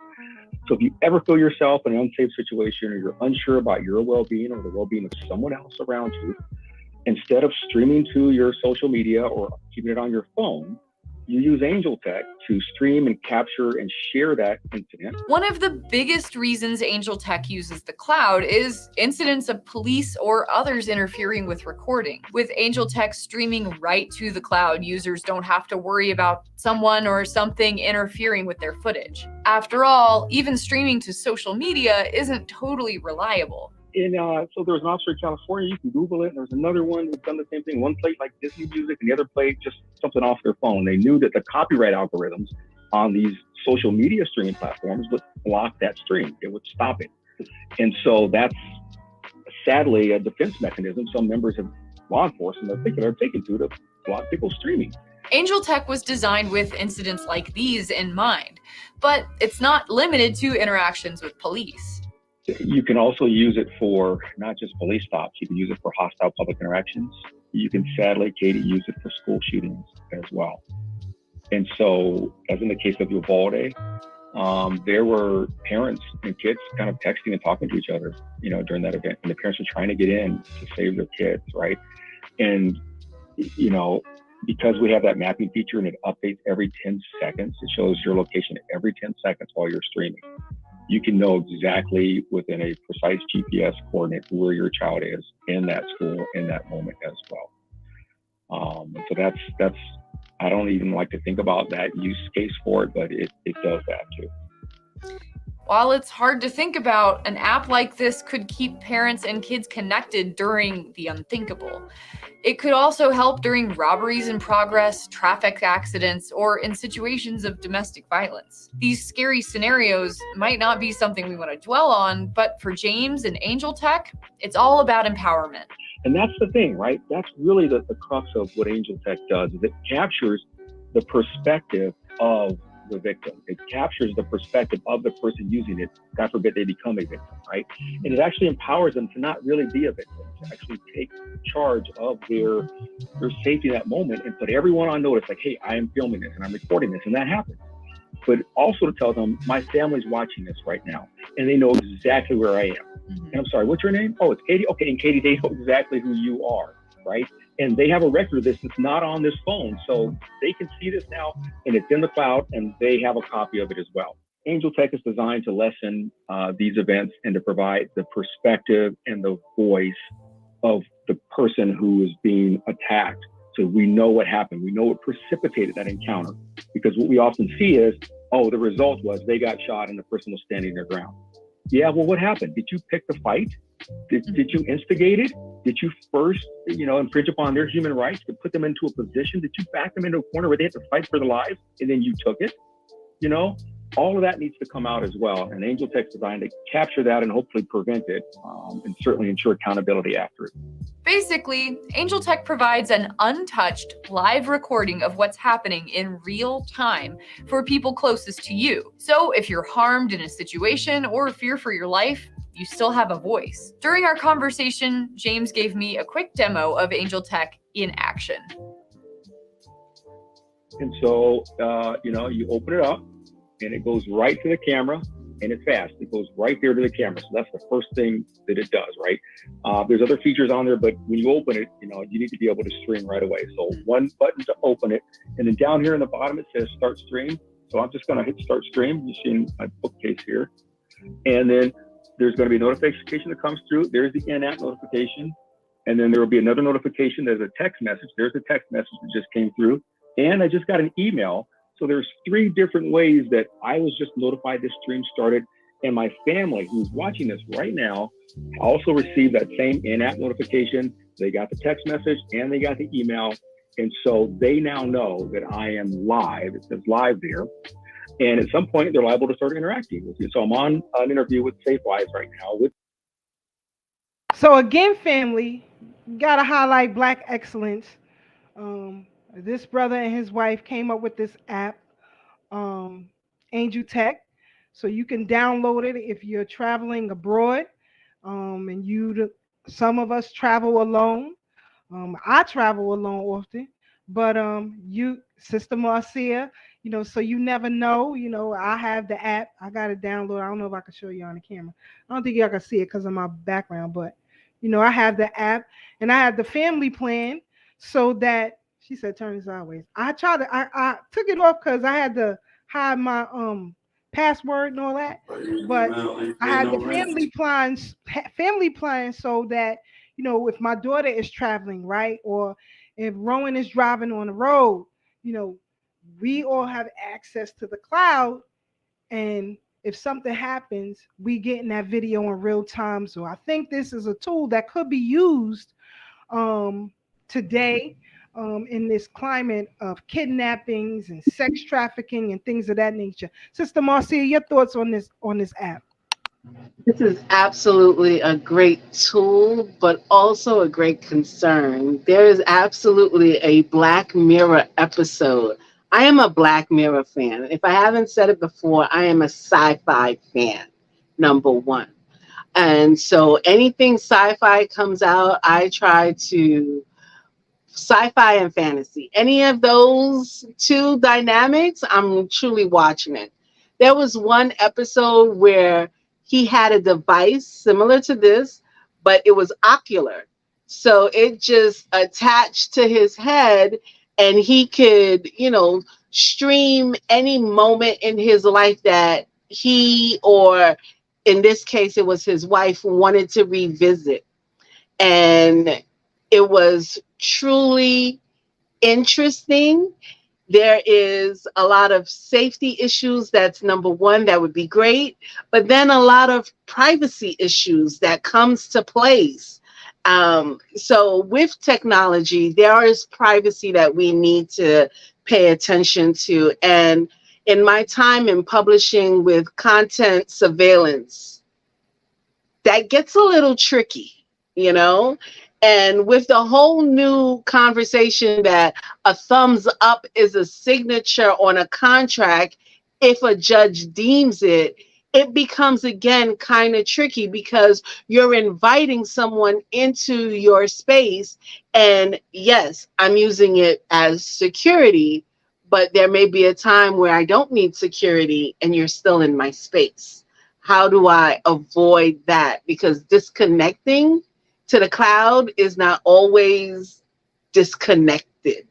So if you ever feel yourself in an unsafe situation or you're unsure about your well-being or the well-being of someone else around you, instead of streaming to your social media or keeping it on your phone, you use Angel Tech to stream and capture and share that incident. One of the biggest reasons Angel Tech uses the cloud is incidents of police or others interfering with recording. With Angel Tech streaming right to the cloud, users don't have to worry about someone or something interfering with their footage. After all, even streaming to social media isn't totally reliable. So there's an officer in California, you can Google it, and there's another one that's done the same thing. One played like Disney music, and the other played just something off their phone. They knew that the copyright algorithms on these social media streaming platforms would block that stream. It would stop it. And so that's sadly a defense mechanism some members of law enforcement in particular are taken to block people streaming. Angel Tech was designed with incidents like these in mind, but it's not limited to interactions with police. You can also use it for not just police stops. You can use it for hostile public interactions. You can sadly, Katie, use it for school shootings as well. And so, as in the case of Uvalde, there were parents and kids kind of texting and talking to each other, you know, during that event. And the parents were trying to get in to save their kids, right? And, you know, because we have that mapping feature and it updates every 10 seconds, it shows your location every 10 seconds while you're streaming. You can know exactly within a precise GPS coordinate where your child is in that school in that moment as well. So that's I don't even like to think about that use case for it, but it does that too. While it's hard to think about, an app like this could keep parents and kids connected during the unthinkable. It could also help during robberies in progress, traffic accidents, or in situations of domestic violence. These scary scenarios might not be something we want to dwell on, but for James and Angel Tech, it's all about empowerment. And that's the thing, right? That's really the crux of what Angel Tech does, is it captures the perspective of the victim. It captures the perspective of the person using it. God forbid they become a victim, right? And it actually empowers them to not really be a victim, to actually take charge of their safety in that moment and put everyone on notice, like, hey, I am filming this and I'm recording this, and that happens. But also to tell them, my family's watching this right now, and they know exactly where I am. And I'm sorry, what's your name? Oh, it's Katie. Okay, and Katie, they know exactly who you are, right? And they have a record of this that's not on this phone, so they can see this now, and it's in the cloud, and they have a copy of it as well. Angel Tech is designed to lessen these events and to provide the perspective and the voice of the person who is being attacked. So we know what happened. We know what precipitated that encounter. Because what we often see is, oh, the result was they got shot and the person was standing their ground. Yeah, well, what happened? Did you pick the fight? Did you instigate it? Did you first, infringe upon their human rights to put them into a position? Did you back them into a corner where they had to fight for their lives and then you took it? All of that needs to come out as well. And Angel Tech's designed to capture that and hopefully prevent it, and certainly ensure accountability after it. Basically, Angel Tech provides an untouched live recording of what's happening in real time for people closest to you. So if you're harmed in a situation or fear for your life, you still have a voice. During our conversation, James gave me a quick demo of Angel Tech in action. And so, you open it up and it goes right to the camera, and it's fast. It goes right there to the camera. So that's the first thing that it does, right? There's other features on there, but when you open it, you need to be able to stream right away. So one button to open it, and then down here in the bottom, it says start stream. So I'm just gonna hit start stream. You've seen my bookcase here. And then there's gonna be a notification that comes through. There's the in-app notification. And then there will be another notification. There's a text message. There's a text message that just came through. And I just got an email. So there's 3 different ways that I was just notified this stream started, and my family who's watching this right now also received that same in-app notification. They got the text message and they got the email. And so they now know that I am live. It says live there. And at some point they're liable to start interacting with you. So I'm on an interview with SafeWise right now. So again, family, gotta highlight Black excellence. This brother and his wife came up with this app, Angel Tech. So you can download it if you're traveling abroad. And some of us travel alone. I travel alone often, but Sister Marcia, so you never know. I have the app. I got it downloaded. I don't know if I can show you on the camera. I don't think y'all can see it because of my background, but I have the app and I have the family plan so that. She said, turn it sideways. I took it off because I had to hide my password and all that. But I had the family plan so that, if my daughter is traveling, right? Or if Rowan is driving on the road, we all have access to the cloud. And if something happens, we getting that video in real time. So I think this is a tool that could be used today. In this climate of kidnappings and sex trafficking and things of that nature. Sister Marcia, your thoughts on this app? This is absolutely a great tool, but also a great concern. There is absolutely a Black Mirror episode. I am a Black Mirror fan. If I haven't said it before, I am a sci-fi fan, number one. And so anything sci-fi comes out, I try to sci-fi and fantasy. Any of those two dynamics, I'm truly watching it. There was one episode where he had a device similar to this, but it was ocular. So it just attached to his head and he could, stream any moment in his life that he, or in this case, it was his wife, wanted to revisit. And it was truly interesting. There is a lot of safety issues. That's number one. That would be great. But then a lot of privacy issues that comes to place. So with technology, there is privacy that we need to pay attention to. And in my time in publishing with content surveillance, that gets a little tricky, you know? And with the whole new conversation that a thumbs up is a signature on a contract, if a judge deems it, it becomes again kind of tricky because you're inviting someone into your space. And yes, I'm using it as security, but there may be a time where I don't need security and you're still in my space. How do I avoid that? Because disconnecting to the cloud is not always disconnected.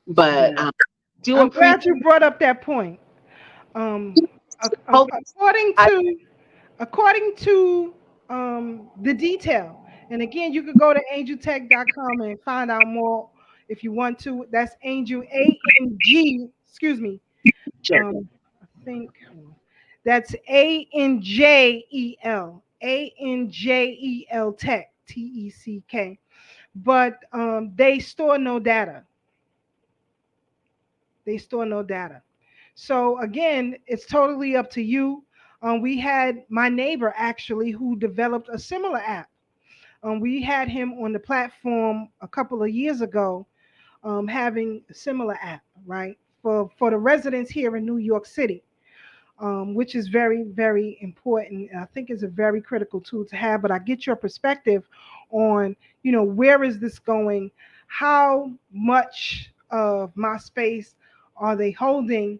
But I'm glad you brought up that point. According to the detail, and again, you could go to angeltech.com and find out more if you want to. That's Angel ANG. Excuse me. I think that's ANJEL Tech TECK. But they store no data. They store no data. So again, it's totally up to you. We had my neighbor actually who developed a similar app. We had him on the platform a couple of years ago, having a similar app, right, for the residents here in New York City, which is very, very important. I think it's a very critical tool to have. But I get your perspective on, where is this going? How much of my space are they holding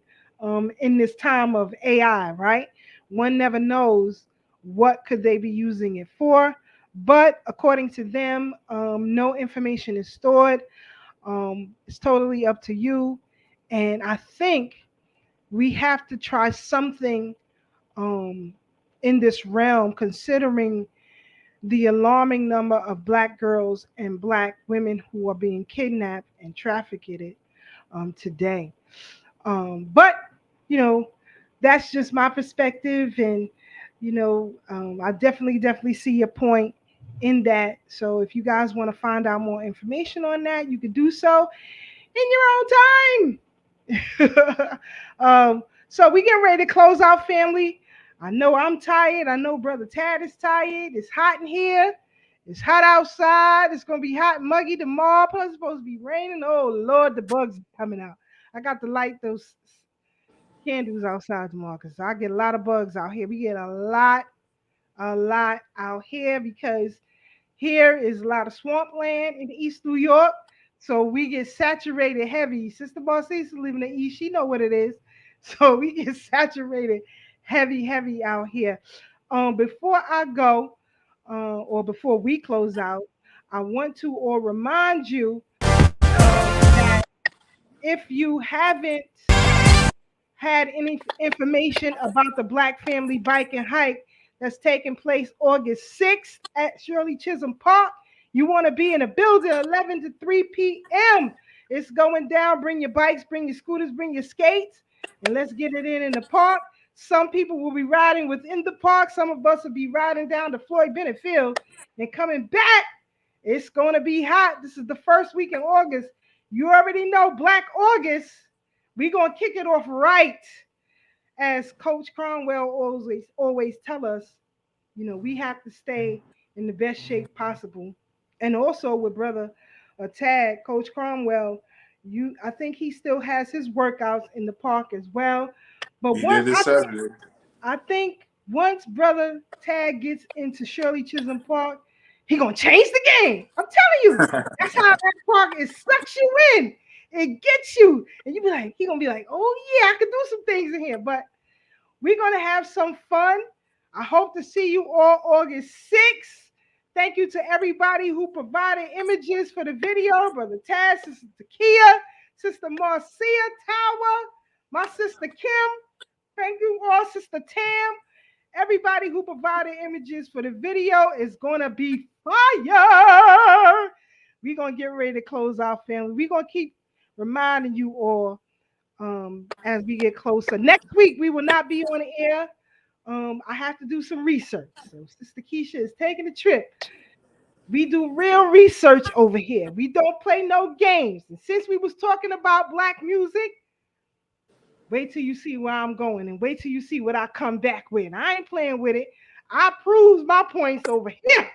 in this time of AI, right? One never knows what could they be using it for. But according to them, no information is stored. It's totally up to you. And I think we have to try something in this realm, considering the alarming number of Black girls and Black women who are being kidnapped and trafficked today. But, that's just my perspective. And, I definitely see your point in that. So if you guys want to find out more information on that, you can do so in your own time. So we getting ready to close out, family. I know I'm tired. I know Brother Tad is tired. It's hot in here. It's hot outside. It's going to be hot and muggy tomorrow. Plus, it's supposed to be raining. Oh, Lord, the bugs are coming out. I got to light those candles outside tomorrow because I get a lot of bugs out here. We get a lot out here because here is a lot of swampland in East New York. So we get saturated heavy. Sister Bossy live in the East. She know what it is. So we get saturated heavy out here. Before I go, or before we close out, I want to remind you that if you haven't had any information about the Black Family Bike and Hike that's taking place August 6th at Shirley Chisholm Park, you want to be in a building 11 to 3 p.m. It's going down. Bring your bikes, bring your scooters, bring your skates, and let's get it in the park. Some people will be riding within the park. Some of us will be riding down to Floyd Bennett Field and coming back. It's going to be hot. This is the first week in August. You already know Black August. We're going to kick it off right. As Coach Cromwell always tell us, we have to stay in the best shape possible. And also with Brother Tad, Coach Cromwell, I think he still has his workouts in the park as well. But He did this Saturday. I think once Brother Tad gets into Shirley Chisholm Park, he gonna change the game. I'm telling you, that's how that park is sucks you in. It gets you, and you be like, he gonna be like, oh yeah, I can do some things in here. But we're gonna have some fun. I hope to see you all August 6th. Thank you to everybody who provided images for the video. Brother Tad, Sister Takia, Sister Marcia Tower, my sister Kim. Thank you all, Sister Tam. Everybody who provided images for the video is going to be fire. We're going to get ready to close our family. We're going to keep reminding you all as we get closer. Next week, we will not be on the air. I have to do some research. So Sister Keisha is taking a trip. We do real research over here. We don't play no games. And since we was talking about Black music, wait till you see where I'm going and wait till you see what I come back with. I ain't playing with it. I prove my points over here.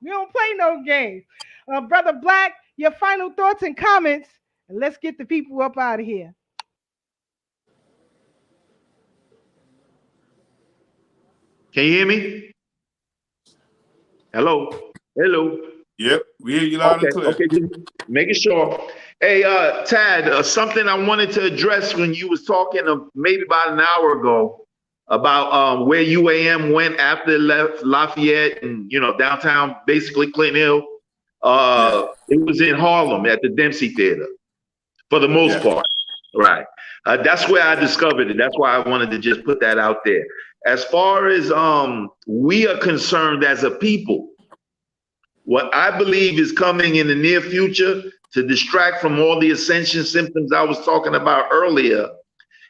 We don't play no games. Brother Black, your final thoughts and comments, and let's get the people up out of here. Can you hear me? Hello? Hello? Yep, we hear you loud and clear. Okay, just making sure. Hey, Tad, something I wanted to address when you was talking maybe about an hour ago about where UAM went after it left Lafayette and, downtown, basically Clinton Hill. It was in Harlem at the Dempsey Theater for the most part. Right. That's where I discovered it. That's why I wanted to just put that out there. As far as we are concerned as a people, what I believe is coming in the near future to distract from all the ascension symptoms I was talking about earlier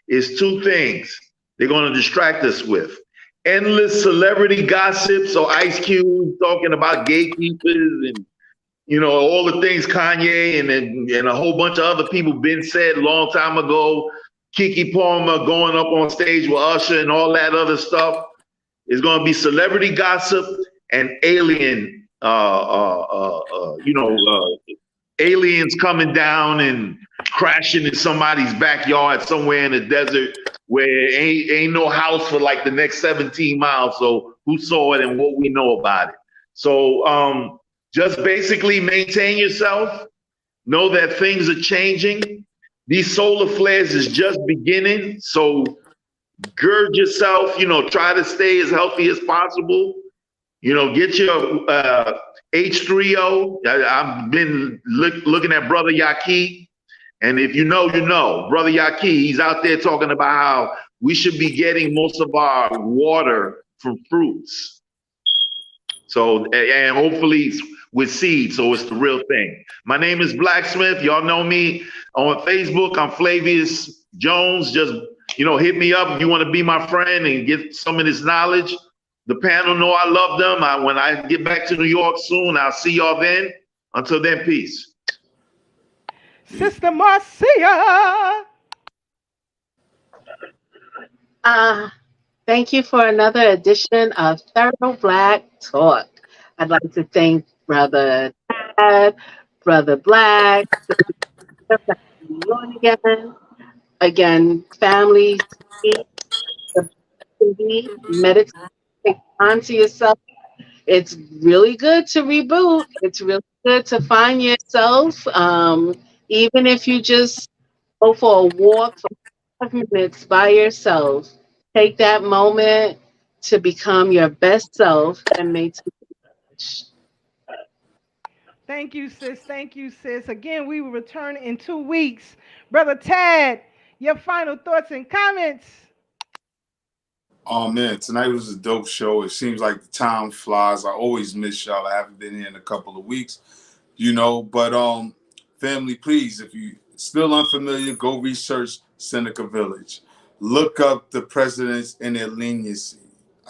is two things they're going to distract us with. Endless celebrity gossip. So Ice Cube talking about gatekeepers and, all the things Kanye and a whole bunch of other people been said a long time ago. Keke Palmer going up on stage with Usher and all that other stuff. Is going to be celebrity gossip and alien aliens coming down and crashing in somebody's backyard somewhere in the desert where ain't no house for like the next 17 miles. So who saw it and what we know about it? So just basically maintain yourself. Know that things are changing. These solar flares is just beginning. So gird yourself, try to stay as healthy as possible. Get your H3O. I've been looking at Brother Yaqui. And if you know, Brother Yaqui, he's out there talking about how we should be getting most of our water from fruits. So, and hopefully with seeds, so it's the real thing. My name is Blacksmith. Y'all know me on Facebook. I'm Flavius Jones. Just, hit me up if you want to be my friend and get some of this knowledge. The panel know I love them. When I get back to New York soon, I'll see y'all then. Until then, peace. Sister Marcia. Thank you for another edition of Thorough Black Talk. I'd like to thank Brother Tad, Brother Black, again, family, meditate, take time to yourself. It's really good to reboot. It's really good to find yourself. Even if you just go for a walk for 5 minutes by yourself, take that moment to become your best self and make change. Thank you, sis. Thank you, sis. Again, we will return in 2 weeks. Brother Tad, your final thoughts and comments. Oh man, tonight was a dope show. It seems like the time flies. I always miss y'all. I haven't been here in a couple of weeks, but family, please, if you still unfamiliar, go research Seneca Village. Look up the presidents and their leniency.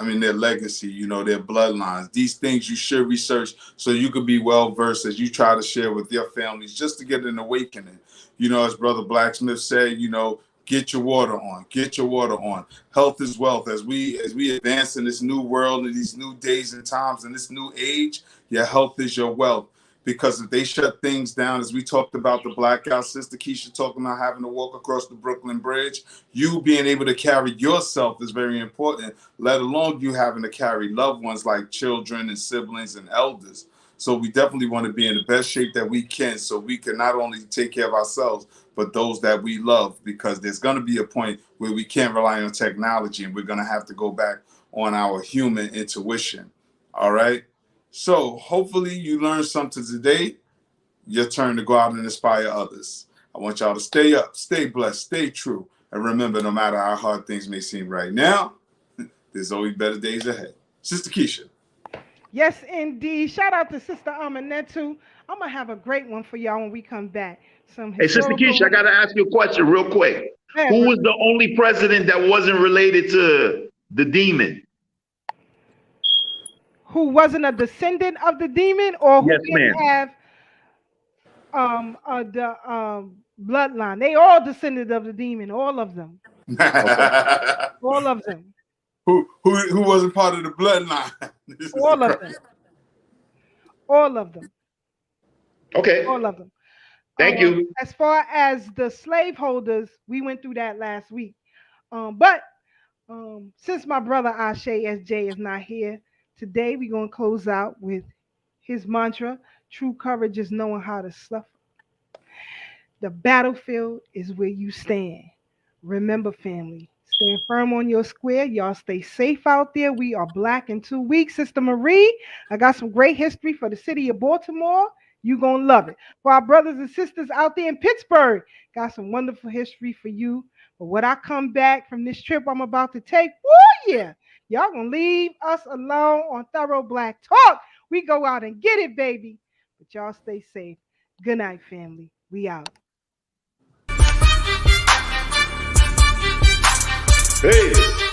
Their legacy, their bloodlines. These things you should research so you could be well versed as you try to share with your families just to get an awakening. As Brother Blacksmith said, get your water on. Get your water on. Health is wealth. As we advance in this new world, in these new days and times, in this new age, your health is your wealth. because if they shut things down, as we talked about the blackout, Sister Keisha talking about having to walk across the Brooklyn Bridge, you being able to carry yourself is very important, let alone you having to carry loved ones like children and siblings and elders. So we definitely want to be in the best shape that we can so we can not only take care of ourselves, but those that we love, because there's going to be a point where we can't rely on technology and we're going to have to go back on our human intuition. All right. So hopefully you learned something today. Your turn to go out and inspire others. I want y'all to stay up, stay blessed, stay true. And remember, no matter how hard things may seem right now, there's always better days ahead. Sister Keisha. Yes, indeed. Shout out to Sister Amanetu. I'm going to have a great one for y'all when we come back. Hey, Sister Keisha, I got to ask you a question real quick. Yeah, who was the only president that wasn't related to the demon? Who wasn't a descendant of the demon, or who Yes, didn't ma'am. have the bloodline? They all descended of the demon, all of them. All of them. Who wasn't part of the bloodline? All of them. All of them. Okay. All of them. Thank you. As far as the slaveholders, we went through that last week. But since my brother Ashe SJ is not here today, we're going to close out with his mantra: true courage is knowing how to suffer. The battlefield is where you stand. Remember, family, stand firm on your square. Y'all stay safe out there. We are Black in 2 weeks. Sister Marie, I got some great history for the city of Baltimore. You're going to love it. For our brothers and sisters out there in Pittsburgh, got some wonderful history for you. But when I come back from this trip I'm about to take, woo, yeah, y'all going to leave us alone on Thorough Black Talk. We go out and get it, baby. But y'all stay safe. Good night, family. We out. Peace.